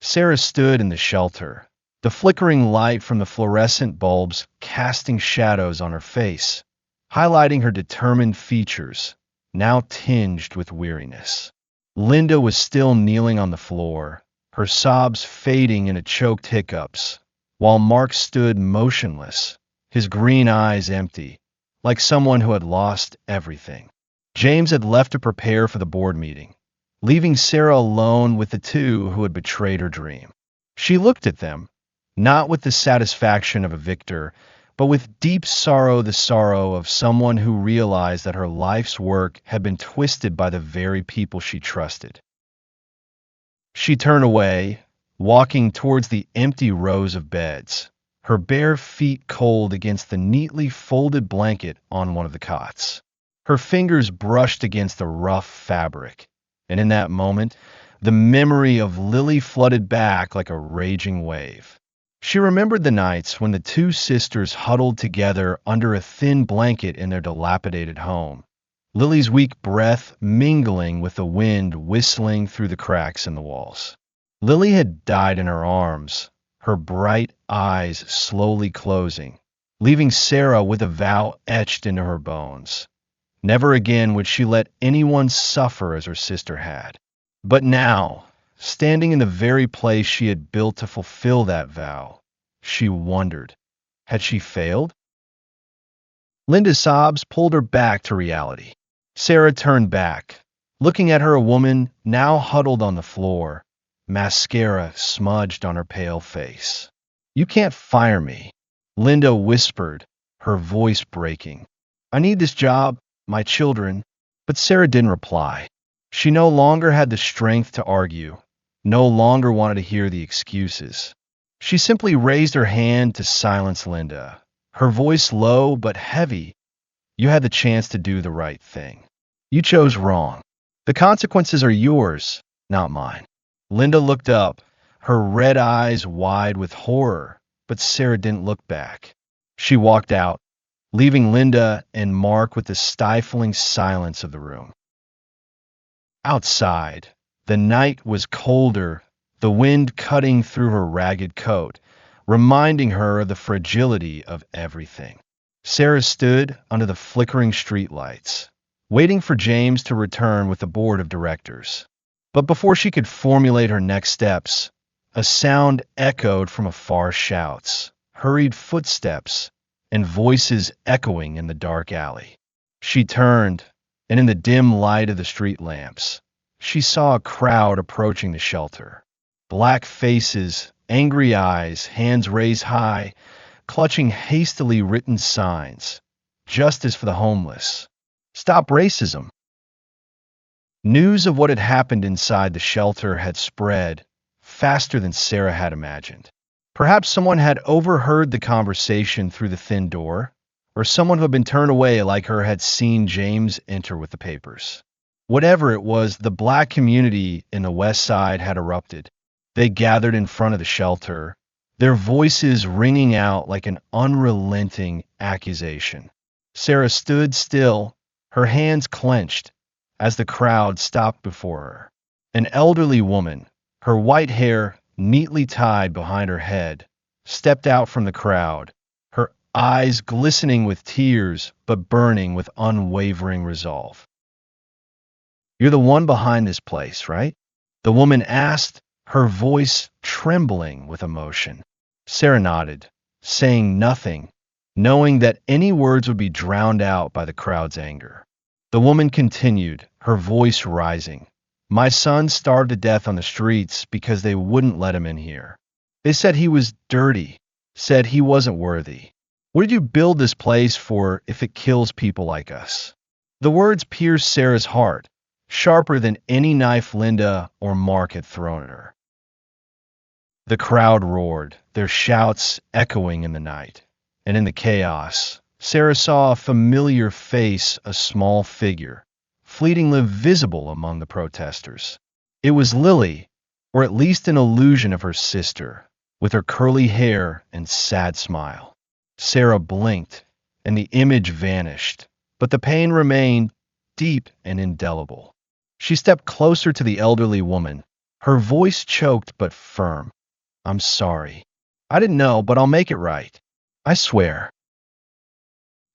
Sarah stood in the shelter, the flickering light from the fluorescent bulbs casting shadows on her face, highlighting her determined features, now tinged with weariness. Linda was still kneeling on the floor, her sobs fading into choked hiccups, while Mark stood motionless, his green eyes empty, like someone who had lost everything. James had left to prepare for the board meeting, leaving Sarah alone with the two who had betrayed her dream. She looked at them, not with the satisfaction of a victor, but with deep sorrow, the sorrow of someone who realized that her life's work had been twisted by the very people she trusted. She turned away, walking towards the empty rows of beds, her bare feet cold against the neatly folded blanket on one of the cots. Her fingers brushed against the rough fabric, and in that moment, the memory of Lily flooded back like a raging wave. She remembered the nights when the two sisters huddled together under a thin blanket in their dilapidated home, Lily's weak breath mingling with the wind whistling through the cracks in the walls. Lily had died in her arms, her bright eyes slowly closing, leaving Sarah with a vow etched into her bones. Never again would she let anyone suffer as her sister had. But now, standing in the very place she had built to fulfill that vow, she wondered, had she failed? Linda's sobs pulled her back to reality. Sarah turned back, looking at her, a woman now huddled on the floor, mascara smudged on her pale face. You can't fire me, Linda whispered, her voice breaking. I need this job, my children. But Sarah didn't reply. She no longer had the strength to argue, no longer wanted to hear the excuses. She simply raised her hand to silence Linda, her voice low but heavy. You had the chance to do the right thing. You chose wrong. The consequences are yours, not mine. Linda looked up, her red eyes wide with horror, but Sarah didn't look back. She walked out, leaving Linda and Mark with the stifling silence of the room. Outside, the night was colder, the wind cutting through her ragged coat, reminding her of the fragility of everything. Sarah stood under the flickering streetlights, waiting for James to return with the board of directors. But before she could formulate her next steps, a sound echoed from afar, shouts, hurried footsteps, and voices echoing in the dark alley. She turned, and in the dim light of the street lamps, she saw a crowd approaching the shelter. Black faces, angry eyes, hands raised high, clutching hastily written signs. Justice for the homeless. Stop racism. News of what had happened inside the shelter had spread faster than Sarah had imagined. Perhaps someone had overheard the conversation through the thin door, or someone who had been turned away like her had seen James enter with the papers. Whatever it was, the black community in the West Side had erupted. They gathered in front of the shelter, their voices ringing out like an unrelenting accusation. Sarah stood still, her hands clenched, as the crowd stopped before her. An elderly woman, her white hair neatly tied behind her head, stepped out from the crowd, her eyes glistening with tears but burning with unwavering resolve. "You're the one behind this place, right?" the woman asked, her voice trembling with emotion. Sarah nodded, saying nothing, knowing that any words would be drowned out by the crowd's anger. The woman continued, her voice rising. "My son starved to death on the streets because they wouldn't let him in here. They said he was dirty, said he wasn't worthy. What did you build this place for if it kills people like us?" The words pierced Sarah's heart, sharper than any knife Linda or Mark had thrown at her. The crowd roared, their shouts echoing in the night. And in the chaos, Sarah saw a familiar face, a small figure, fleetingly visible among the protesters. It was Lily, or at least an illusion of her sister, with her curly hair and sad smile. Sarah blinked, and the image vanished, but the pain remained deep and indelible. She stepped closer to the elderly woman, her voice choked but firm. "I'm sorry. I didn't know, but I'll make it right. I swear."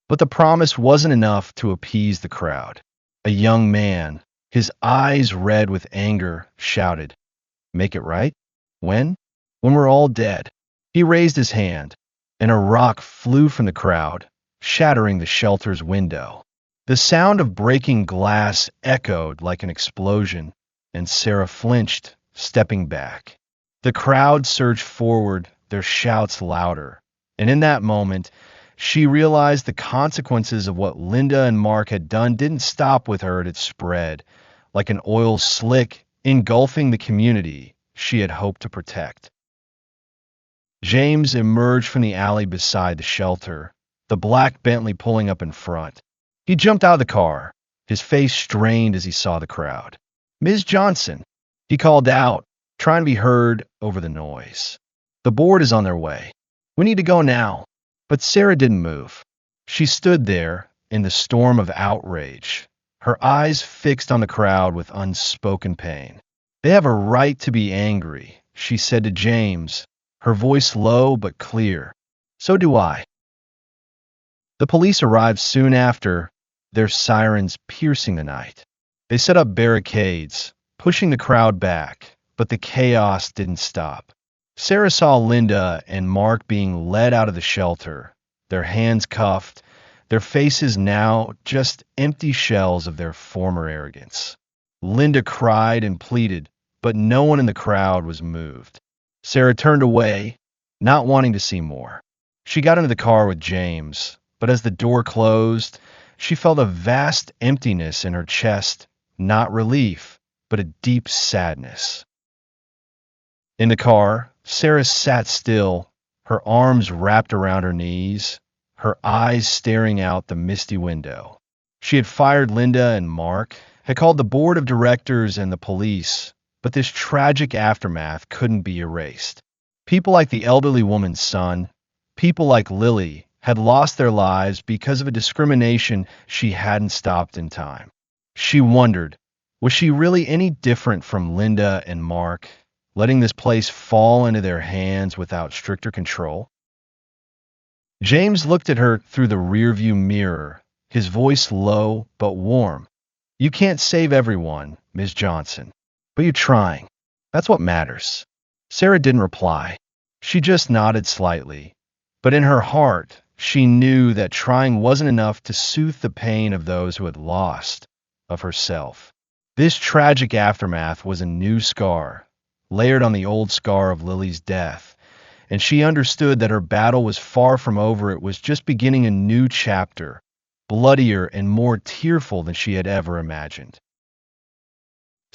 But the promise wasn't enough to appease the crowd. A young man, his eyes red with anger, shouted, "Make it right? When? When we're all dead." He raised his hand, and a rock flew from the crowd, shattering the shelter's window. The sound of breaking glass echoed like an explosion, and Sarah flinched, stepping back. The crowd surged forward, their shouts louder, and in that moment, she realized the consequences of what Linda and Mark had done didn't stop with her, it had spread, like an oil slick, engulfing the community she had hoped to protect. James emerged from the alley beside the shelter, the black Bentley pulling up in front. He jumped out of the car, his face strained as he saw the crowd. "Ms. Johnson," he called out, trying to be heard over the noise. "The board is on their way. We need to go now." But Sarah didn't move. She stood there in the storm of outrage, her eyes fixed on the crowd with unspoken pain. "They have a right to be angry," she said to James, her voice low but clear. "So do I." The police arrived soon after, their sirens piercing the night. They set up barricades, pushing the crowd back, but the chaos didn't stop. Sarah saw Linda and Mark being led out of the shelter, their hands cuffed, their faces now just empty shells of their former arrogance. Linda cried and pleaded, but no one in the crowd was moved. Sarah turned away, not wanting to see more. She got into the car with James, but as the door closed, she felt a vast emptiness in her chest, not relief, but a deep sadness. In the car, Sarah sat still, her arms wrapped around her knees, her eyes staring out the misty window. She had fired Linda and Mark, had called the board of directors and the police, but this tragic aftermath couldn't be erased. People like the elderly woman's son, people like Lily, had lost their lives because of a discrimination she hadn't stopped in time. She wondered, was she really any different from Linda and Mark, letting this place fall into their hands without stricter control? James looked at her through the rearview mirror, his voice low but warm. "You can't save everyone, Ms. Johnson, but you're trying. That's what matters." Sarah didn't reply. She just nodded slightly, but in her heart, she knew that trying wasn't enough to soothe the pain of those who had lost, of herself. This tragic aftermath was a new scar, layered on the old scar of Lily's death, and she understood that her battle was far from over. It was just beginning a new chapter, bloodier and more tearful than she had ever imagined.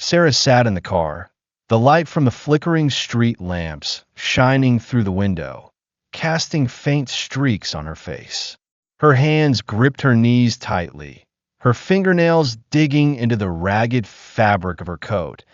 Sarah sat in the car, the light from the flickering street lamps shining through the window, casting faint streaks on her face. Her hands gripped her knees tightly, her fingernails digging into the ragged fabric of her coat,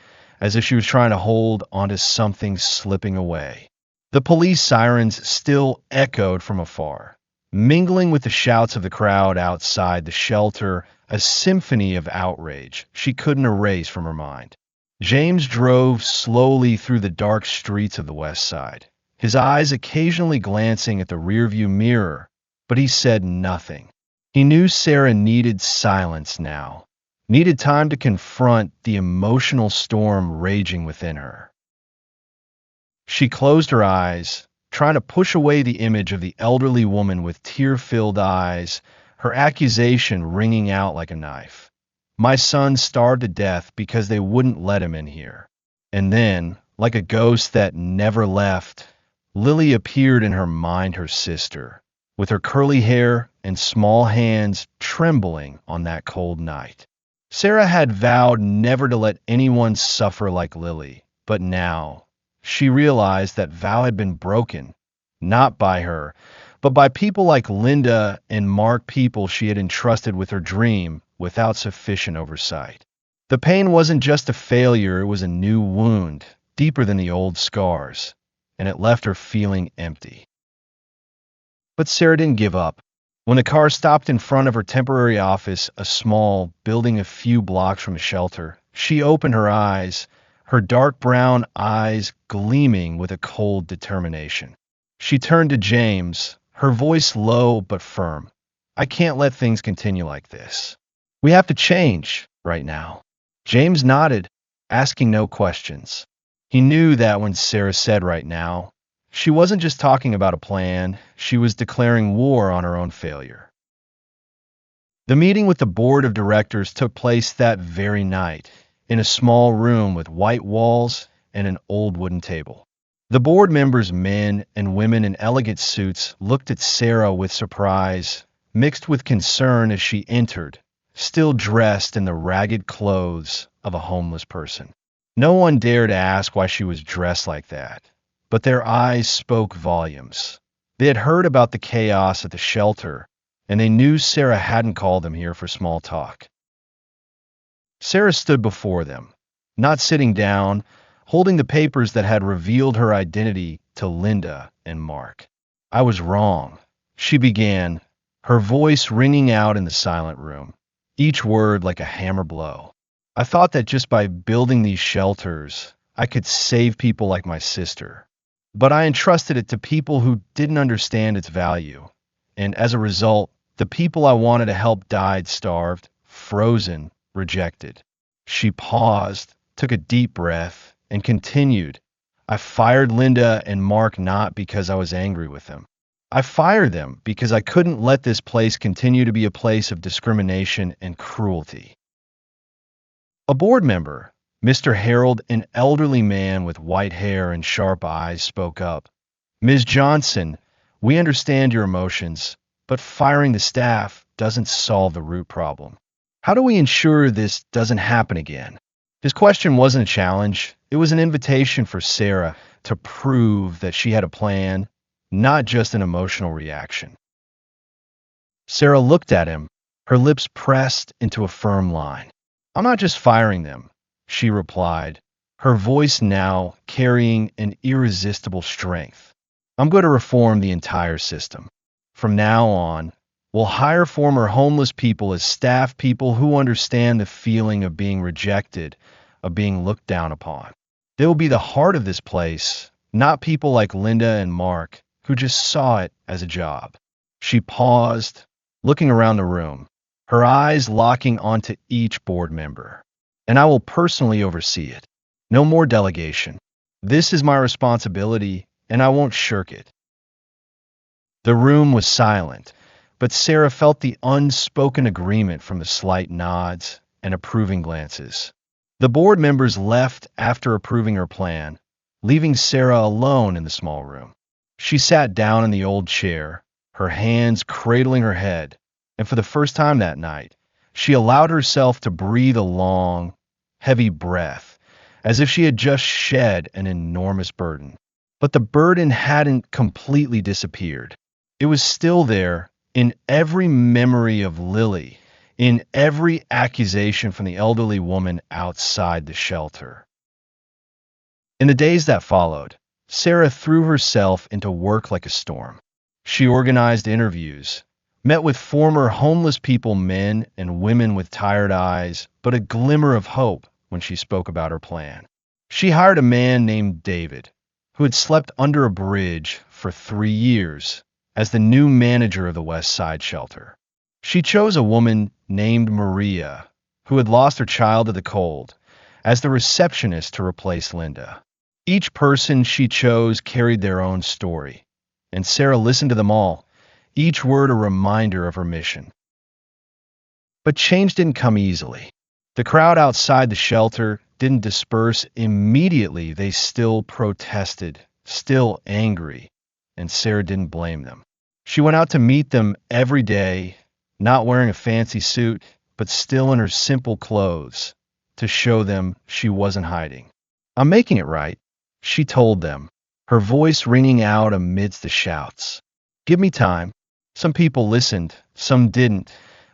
as if she was trying to hold onto something slipping away. The police sirens still echoed from afar, mingling with the shouts of the crowd outside the shelter, a symphony of outrage she couldn't erase from her mind. James drove slowly through the dark streets of the West Side, his eyes occasionally glancing at the rearview mirror, but he said nothing. He knew Sarah needed silence now, needed time to confront the emotional storm raging within her. She closed her eyes, trying to push away the image of the elderly woman with tear-filled eyes, her accusation ringing out like a knife. My son starved to death because they wouldn't let him in here. And then, like a ghost that never left, Lily appeared in her mind, her sister, with her curly hair and small hands trembling on that cold night. Sarah had vowed never to let anyone suffer like Lily, but now she realized that vow had been broken, not by her, but by people like Linda and Mark, people she had entrusted with her dream without sufficient oversight. The pain wasn't just a failure, it was a new wound, deeper than the old scars, and it left her feeling empty. But Sarah didn't give up. When the car stopped in front of her temporary office, a small building a few blocks from the shelter, she opened her eyes, her dark brown eyes gleaming with a cold determination. She turned to James, her voice low but firm. I can't let things continue like this. We have to change right now. James nodded, asking no questions. He knew that when Sarah said right now, she wasn't just talking about a plan, she was declaring war on her own failure. The meeting with the board of directors took place that very night, in a small room with white walls and an old wooden table. The board members, men and women in elegant suits, looked at Sarah with surprise, mixed with concern as she entered, still dressed in the ragged clothes of a homeless person. No one dared ask why she was dressed like that, but their eyes spoke volumes. They had heard about the chaos at the shelter, and they knew Sarah hadn't called them here for small talk. Sarah stood before them, not sitting down, holding the papers that had revealed her identity to Linda and Mark. I was wrong, she began, her voice ringing out in the silent room, each word like a hammer blow. I thought that just by building these shelters, I could save people like my sister. But I entrusted it to people who didn't understand its value. And as a result, the people I wanted to help died starved, frozen, rejected. She paused, took a deep breath, and continued. I fired Linda and Mark not because I was angry with them. I fired them because I couldn't let this place continue to be a place of discrimination and cruelty. A board member, Mr. Harold, an elderly man with white hair and sharp eyes, spoke up. Ms. Johnson, we understand your emotions, but firing the staff doesn't solve the root problem. How do we ensure this doesn't happen again? His question wasn't a challenge. It was an invitation for Sarah to prove that she had a plan, not just an emotional reaction. Sarah looked at him, her lips pressed into a firm line. I'm not just firing them, she replied, her voice now carrying an irresistible strength. I'm going to reform the entire system. From now on, we'll hire former homeless people as staff, people who understand the feeling of being rejected, of being looked down upon. They will be the heart of this place, not people like Linda and Mark, who just saw it as a job. She paused, looking around the room, her eyes locking onto each board member. And I will personally oversee it. No more delegation. This is my responsibility, and I won't shirk it. The room was silent, but Sarah felt the unspoken agreement from the slight nods and approving glances. The board members left after approving her plan, leaving Sarah alone in the small room. She sat down in the old chair, her hands cradling her head, and for the first time that night, she allowed herself to breathe a long, heavy breath, as if she had just shed an enormous burden. But the burden hadn't completely disappeared. It was still there in every memory of Lily, in every accusation from the elderly woman outside the shelter. In the days that followed, Sarah threw herself into work like a storm. She organized interviews, met with former homeless people, men and women with tired eyes, but a glimmer of hope when she spoke about her plan. She hired a man named David, who had slept under a bridge for 3 years, as the new manager of the West Side shelter. She chose a woman named Maria, who had lost her child to the cold, as the receptionist to replace Linda. Each person she chose carried their own story, and Sarah listened to them all, each word a reminder of her mission. But change didn't come easily. The crowd outside the shelter didn't disperse immediately. They still protested, still angry, and Sarah didn't blame them. She went out to meet them every day, not wearing a fancy suit, but still in her simple clothes, to show them she wasn't hiding. "I'm making it right," she told them, her voice ringing out amidst the shouts. "Give me time." Some people listened, some didn't,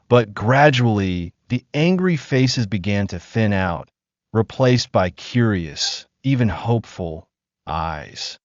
but gradually the angry faces began to thin out, replaced by curious, even hopeful eyes.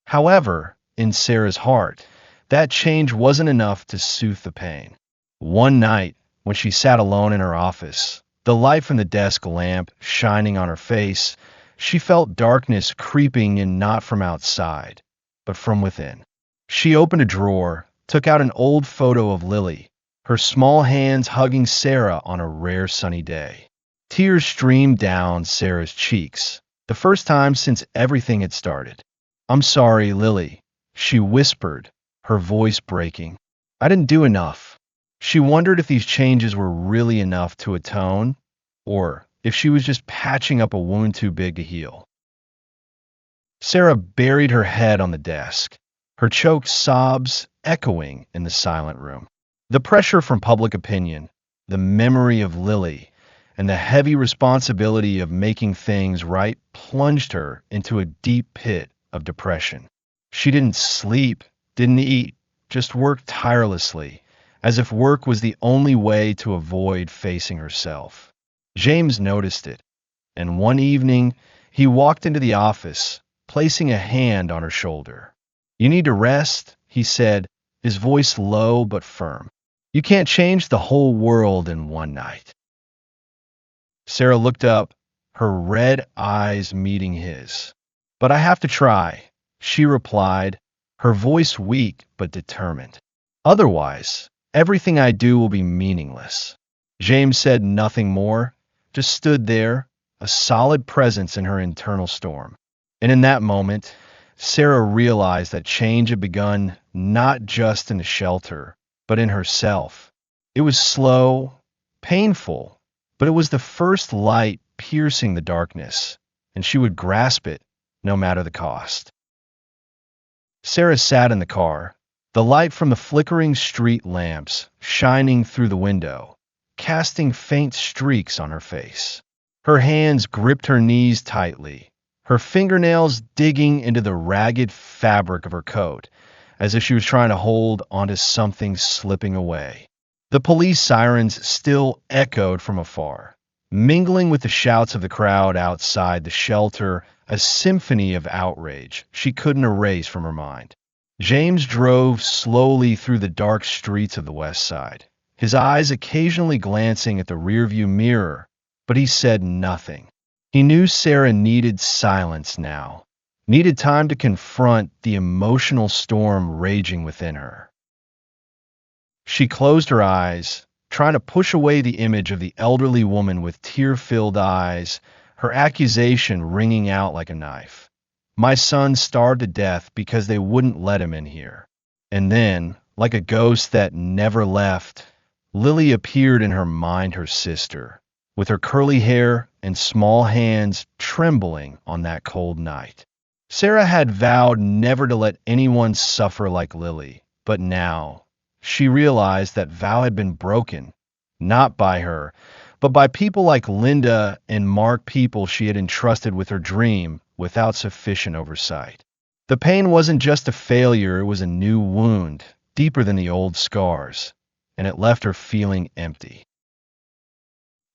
However, in Sarah's heart, that change wasn't enough to soothe the pain. One night, when she sat alone in her office, the light from the desk lamp shining on her face, she felt darkness creeping in, not from outside, but from within. She opened a drawer, took out an old photo of Lily, her small hands hugging Sarah on a rare sunny day. Tears streamed down Sarah's cheeks, the first time since everything had started. "I'm sorry, Lily," she whispered, her voice breaking. "I didn't do enough." She wondered if these changes were really enough to atone, or if she was just patching up a wound too big to heal. Sarah buried her head on the desk, her choked sobs echoing in the silent room. The pressure from public opinion, the memory of Lily, and the heavy responsibility of making things right plunged her into a deep pit of depression. She didn't sleep, didn't eat, just worked tirelessly, as if work was the only way to avoid facing herself. James noticed it, and one evening he walked into the office, placing a hand on her shoulder. "You need to rest," he said, his voice low but firm. "You can't change the whole world in one night." Sarah looked up, her red eyes meeting his. "But I have to try," she replied, her voice weak but determined. "Otherwise, everything I do will be meaningless." James said nothing more, just stood there, a solid presence in her internal storm. And in that moment, Sarah realized that change had begun not just in the shelter, but in herself. It was slow, painful, but it was the first light piercing the darkness, and she would grasp it no matter the cost. Sarah sat in the car, the light from the flickering street lamps shining through the window, casting faint streaks on her face. Her hands gripped her knees tightly, her fingernails digging into the ragged fabric of her coat, as if she was trying to hold onto something slipping away. The police sirens still echoed from afar, mingling with the shouts of the crowd outside the shelter, a symphony of outrage she couldn't erase from her mind. James drove slowly through the dark streets of the West Side, his eyes occasionally glancing at the rearview mirror, but he said nothing. He knew Sarah needed silence now, needed time to confront the emotional storm raging within her. She closed her eyes, trying to push away the image of the elderly woman with tear-filled eyes, her accusation ringing out like a knife. "My son starved to death because they wouldn't let him in here." And then, like a ghost that never left, Lily appeared in her mind, her sister, with her curly hair and small hands trembling on that cold night. Sarah had vowed never to let anyone suffer like Lily, but now she realized that vow had been broken, not by her, but by people like Linda and Mark, people she had entrusted with her dream without sufficient oversight. The pain wasn't just a failure, it was a new wound, deeper than the old scars, and it left her feeling empty.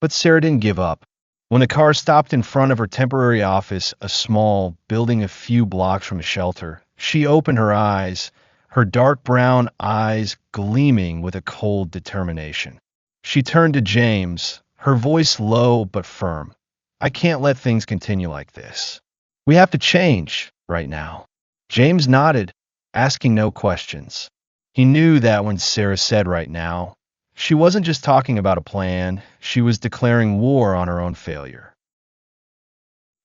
But Sarah didn't give up. When the car stopped in front of her temporary office, a small building a few blocks from the shelter, she opened her eyes, her dark brown eyes gleaming with a cold determination. She turned to James, her voice low but firm. "I can't let things continue like this. We have to change right now." James nodded, asking no questions. He knew that when Sarah said right now, she wasn't just talking about a plan, she was declaring war on her own failure.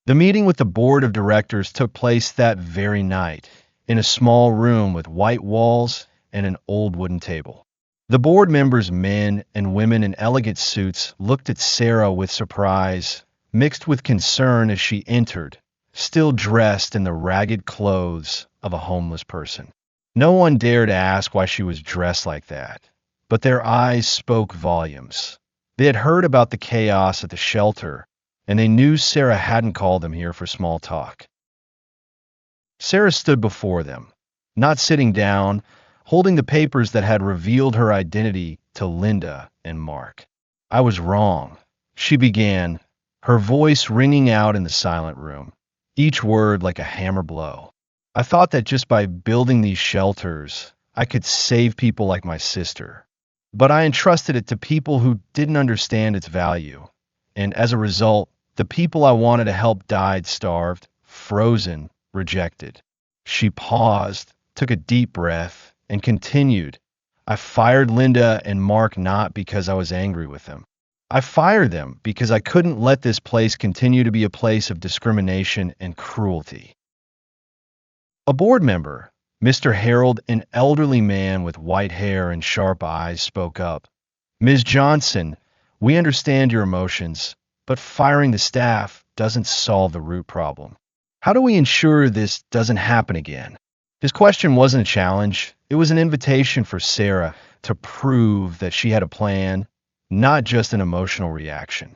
The meeting with the board of directors took place that very night, in a small room with white walls and an old wooden table. The board members, men and women in elegant suits, looked at Sarah with surprise, mixed with concern as she entered, still dressed in the ragged clothes of a homeless person. No one dared ask why she was dressed like that, but their eyes spoke volumes. They had heard about the chaos at the shelter, and they knew Sarah hadn't called them here for small talk. Sarah stood before them, not sitting down, holding the papers that had revealed her identity to Linda and Mark. "I was wrong," she began, her voice ringing out in the silent room, each word like a hammer blow. "I thought that just by building these shelters, I could save people like my sister. But I entrusted it to people who didn't understand its value. And as a result, the people I wanted to help died starved, frozen, rejected." She paused, took a deep breath, and continued. "I fired Linda and Mark not because I was angry with them. I fired them because I couldn't let this place continue to be a place of discrimination and cruelty." A board member, Mr. Harold, an elderly man with white hair and sharp eyes, spoke up. "Ms. Johnson, we understand your emotions, but firing the staff doesn't solve the root problem. How do we ensure this doesn't happen again?" His question wasn't a challenge. It was an invitation for Sarah to prove that she had a plan, not just an emotional reaction.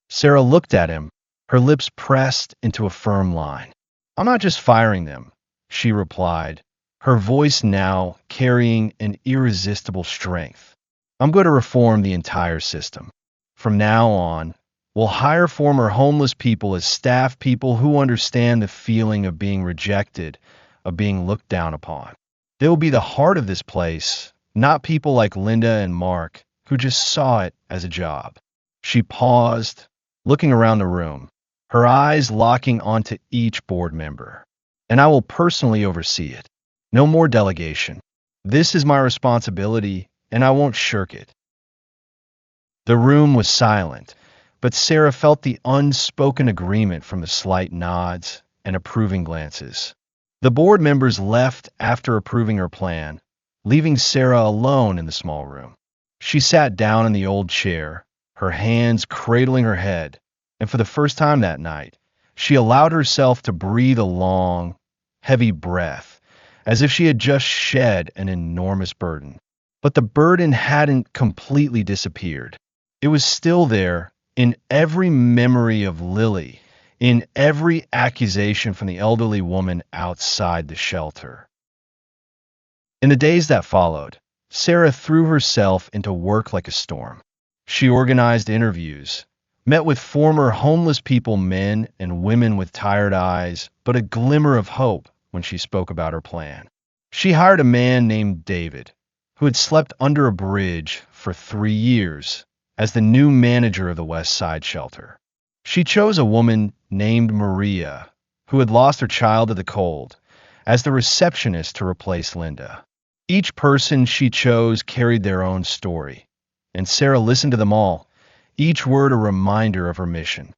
Sarah looked at him, her lips pressed into a firm line. "I'm not just firing them," she replied, her voice now carrying an irresistible strength. "I'm going to reform the entire system. From now on, we'll hire former homeless people as staff, people who understand the feeling of being rejected, of being looked down upon. They will be the heart of this place, not people like Linda and Mark, who just saw it as a job." She paused, looking around the room, her eyes locking onto each board member. "And I will personally oversee it. No more delegation. This is my responsibility, and I won't shirk it." The room was silent, but Sarah felt the unspoken agreement from the slight nods and approving glances. The board members left after approving her plan, leaving Sarah alone in the small room. She sat down in the old chair, her hands cradling her head, and for the first time that night, she allowed herself to breathe a long, heavy breath, as if she had just shed an enormous burden. But the burden hadn't completely disappeared. It was still there in every memory of Lily, in every accusation from the elderly woman outside the shelter. In the days that followed, Sarah threw herself into work like a storm. She organized interviews, met with former homeless people, men and women with tired eyes, but a glimmer of hope when she spoke about her plan. She hired a man named David, who had slept under a bridge for 3 years, as the new manager of the West Side shelter. She chose a woman named Maria, who had lost her child to the cold, as the receptionist to replace Linda. Each person she chose carried their own story, and Sarah listened to them all, each word a reminder of her mission.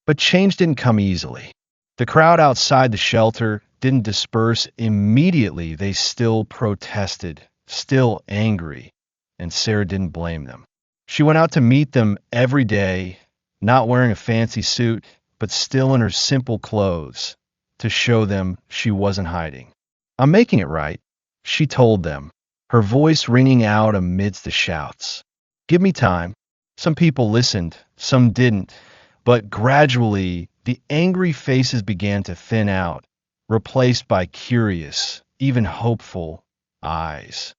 But change didn't come easily. The crowd outside the shelter didn't disperse immediately. They still protested, still angry, and Sarah didn't blame them. She went out to meet them every day, not wearing a fancy suit, but still in her simple clothes, to show them she wasn't hiding. "I'm making it right," she told them, her voice ringing out amidst the shouts. Give me time. Some people listened, some didn't, but gradually the angry faces began to thin out, replaced by curious, even hopeful eyes.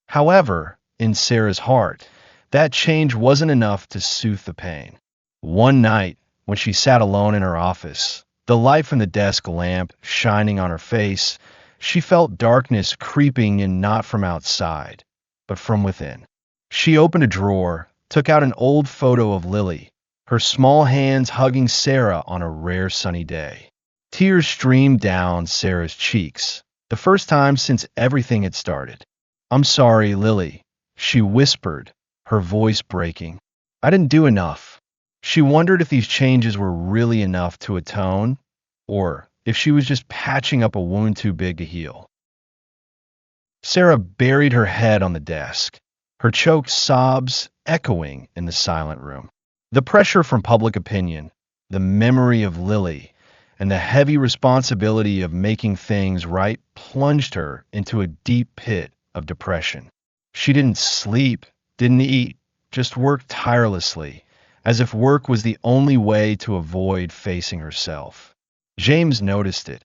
However, in Sarah's heart, that change wasn't enough to soothe the pain. One night, when she sat alone in her office, the light from the desk lamp shining on her face, she felt darkness creeping in not from outside, but from within. She opened a drawer, took out an old photo of Lily, her small hands hugging Sarah on a rare sunny day. Tears streamed down Sarah's cheeks, the first time since everything had started. "I'm sorry, Lily," she whispered, her voice breaking. "I didn't do enough." She wondered if these changes were really enough to atone, or if she was just patching up a wound too big to heal. Sarah buried her head on the desk, her choked sobs echoing in the silent room. The pressure from public opinion, the memory of Lily, and the heavy responsibility of making things right plunged her into a deep pit of depression. She didn't sleep, didn't eat, just worked tirelessly, as if work was the only way to avoid facing herself. James noticed it,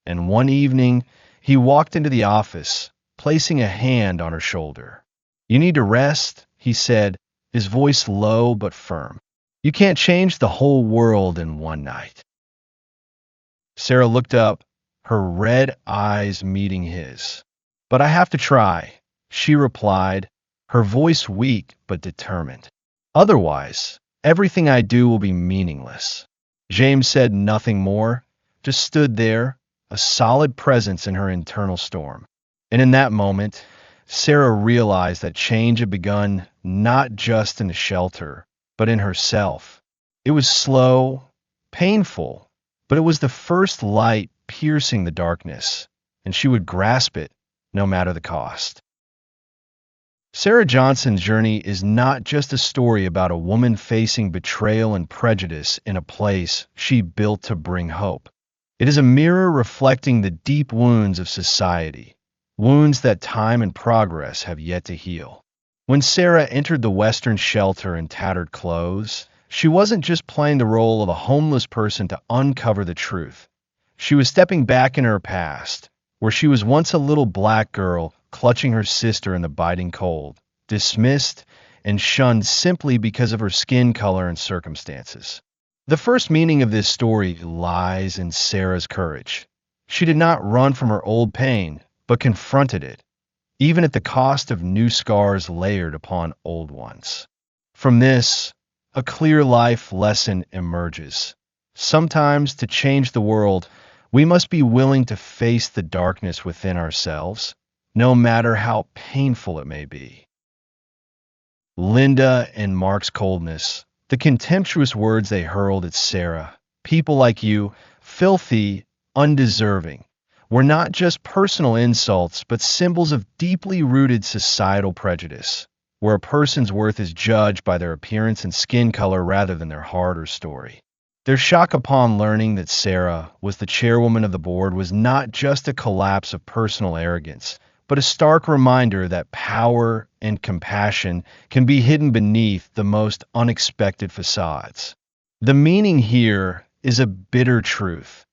and one evening he walked into the office, placing a hand on her shoulder. "You need to rest," he said, his voice low but firm. "You can't change the whole world in one night." Sarah looked up, her red eyes meeting his. "But I have to try," she replied, her voice weak but determined. "Otherwise, everything I do will be meaningless." James said nothing more, just stood there, a solid presence in her internal storm. And in that moment, Sarah realized that change had begun not just in the shelter, but in herself. It was slow, painful, but it was the first light piercing the darkness, and she would grasp it no matter the cost. Sarah Johnson's journey is not just a story about a woman facing betrayal and prejudice in a place she built to bring hope. It is a mirror reflecting the deep wounds of society, wounds that time and progress have yet to heal. When Sarah entered the Western shelter in tattered clothes, she wasn't just playing the role of a homeless person to uncover the truth. She was stepping back in her past, where she was once a little black girl clutching her sister in the biting cold, dismissed and shunned simply because of her skin color and circumstances. The first meaning of this story lies in Sarah's courage. She did not run from her old pain, but confronted it, even at the cost of new scars layered upon old ones. From this, a clear life lesson emerges. Sometimes, to change the world, we must be willing to face the darkness within ourselves, no matter how painful it may be. Linda and Mark's coldness, the contemptuous words they hurled at Sarah, "people like you, filthy, undeserving," were not just personal insults, but symbols of deeply rooted societal prejudice, where a person's worth is judged by their appearance and skin color rather than their heart or story. Their shock upon learning that Sarah was the chairwoman of the board was not just a collapse of personal arrogance, but a stark reminder that power and compassion can be hidden beneath the most unexpected facades. The meaning here is a bitter truth.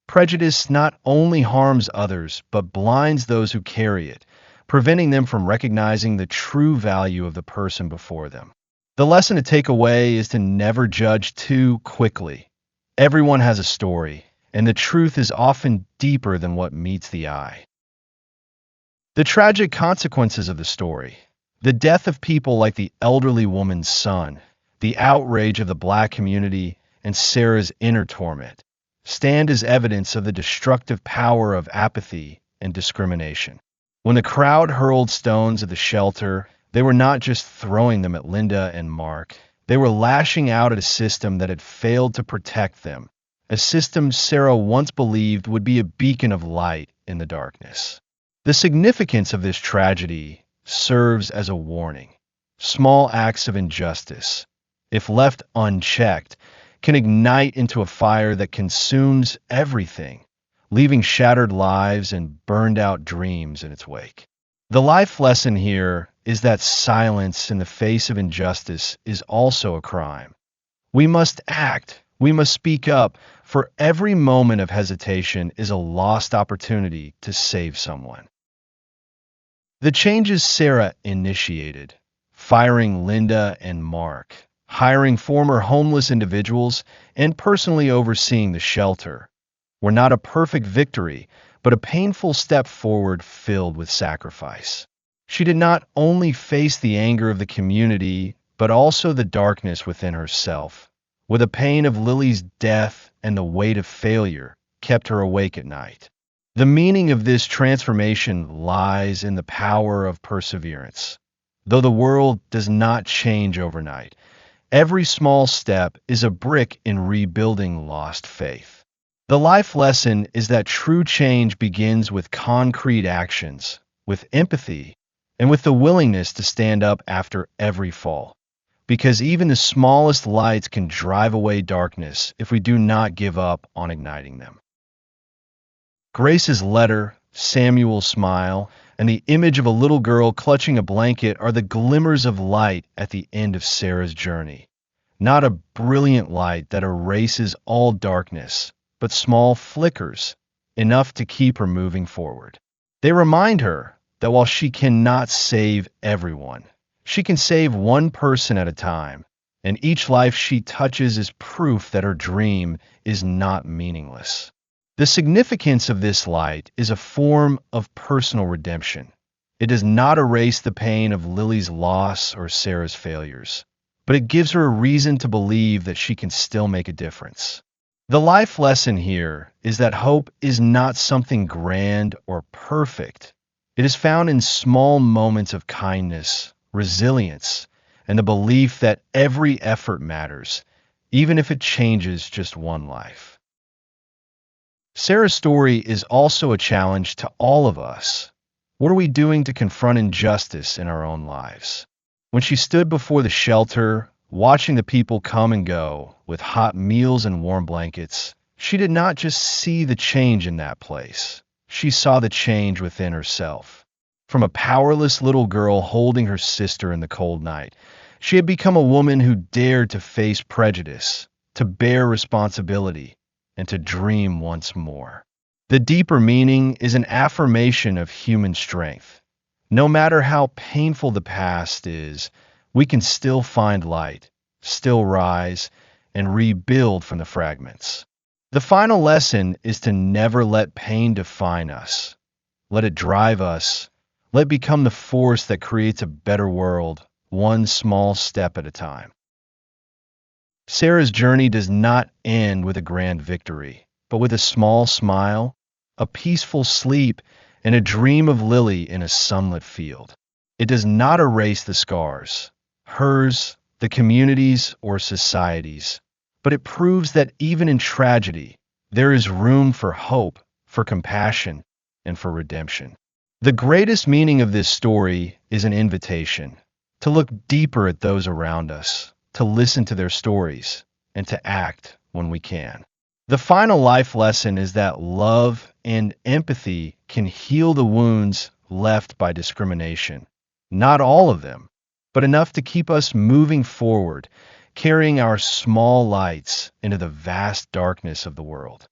Prejudice not only harms others, but blinds those who carry it, preventing them from recognizing the true value of the person before them. The lesson to take away is to never judge too quickly. Everyone has a story, and the truth is often deeper than what meets the eye. The tragic consequences of the story, the death of people like the elderly woman's son, the outrage of the black community, and Sarah's inner torment, stand as evidence of the destructive power of apathy and discrimination. When the crowd hurled stones at the shelter, they were not just throwing them at Linda and Mark. They were lashing out at a system that had failed to protect them, a system Sarah once believed would be a beacon of light in the darkness. The significance of this tragedy serves as a warning. Small acts of injustice, if left unchecked, can ignite into a fire that consumes everything, leaving shattered lives and burned-out dreams in its wake. The life lesson here is that silence in the face of injustice is also a crime. We must act. We must speak up, for every moment of hesitation is a lost opportunity to save someone. The changes Sarah initiated, firing Linda and Mark, hiring former homeless individuals, and personally overseeing the shelter, were not a perfect victory, but a painful step forward filled with sacrifice. She did not only face the anger of the community, but also the darkness within herself, where the pain of Lily's death and the weight of failure kept her awake at night. The meaning of this transformation lies in the power of perseverance. Though the world does not change overnight, every small step is a brick in rebuilding lost faith. The life lesson is that true change begins with concrete actions, with empathy, and with the willingness to stand up after every fall. Because even the smallest lights can drive away darkness if we do not give up on igniting them. Grace's letter, Samuel's smile, and the image of a little girl clutching a blanket are the glimmers of light at the end of Sarah's journey. Not a brilliant light that erases all darkness, but small flickers, enough to keep her moving forward. They remind her that while she cannot save everyone, she can save one person at a time, and each life she touches is proof that her dream is not meaningless. The significance of this light is a form of personal redemption. It does not erase the pain of Lily's loss or Sarah's failures, but it gives her a reason to believe that she can still make a difference. The life lesson here is that hope is not something grand or perfect. It is found in small moments of kindness, resilience, and the belief that every effort matters, even if it changes just one life. Sarah's story is also a challenge to all of us. What are we doing to confront injustice in our own lives? When she stood before the shelter, watching the people come and go with hot meals and warm blankets, she did not just see the change in that place. She saw the change within herself. From a powerless little girl holding her sister in the cold night, she had become a woman who dared to face prejudice, to bear responsibility, and to dream once more. The deeper meaning is an affirmation of human strength. No matter how painful the past is, we can still find light, still rise, and rebuild from the fragments. The final lesson is to never let pain define us. Let it drive us. Let it become the force that creates a better world, one small step at a time. Sarah's journey does not end with a grand victory, but with a small smile, a peaceful sleep, and a dream of Lily in a sunlit field. It does not erase the scars, hers, the community's, or society's, but it proves that even in tragedy, there is room for hope, for compassion, and for redemption. The greatest meaning of this story is an invitation to look deeper at those around us, to listen to their stories, and to act when we can. The final life lesson is that love and empathy can heal the wounds left by discrimination. Not all of them, but enough to keep us moving forward, carrying our small lights into the vast darkness of the world.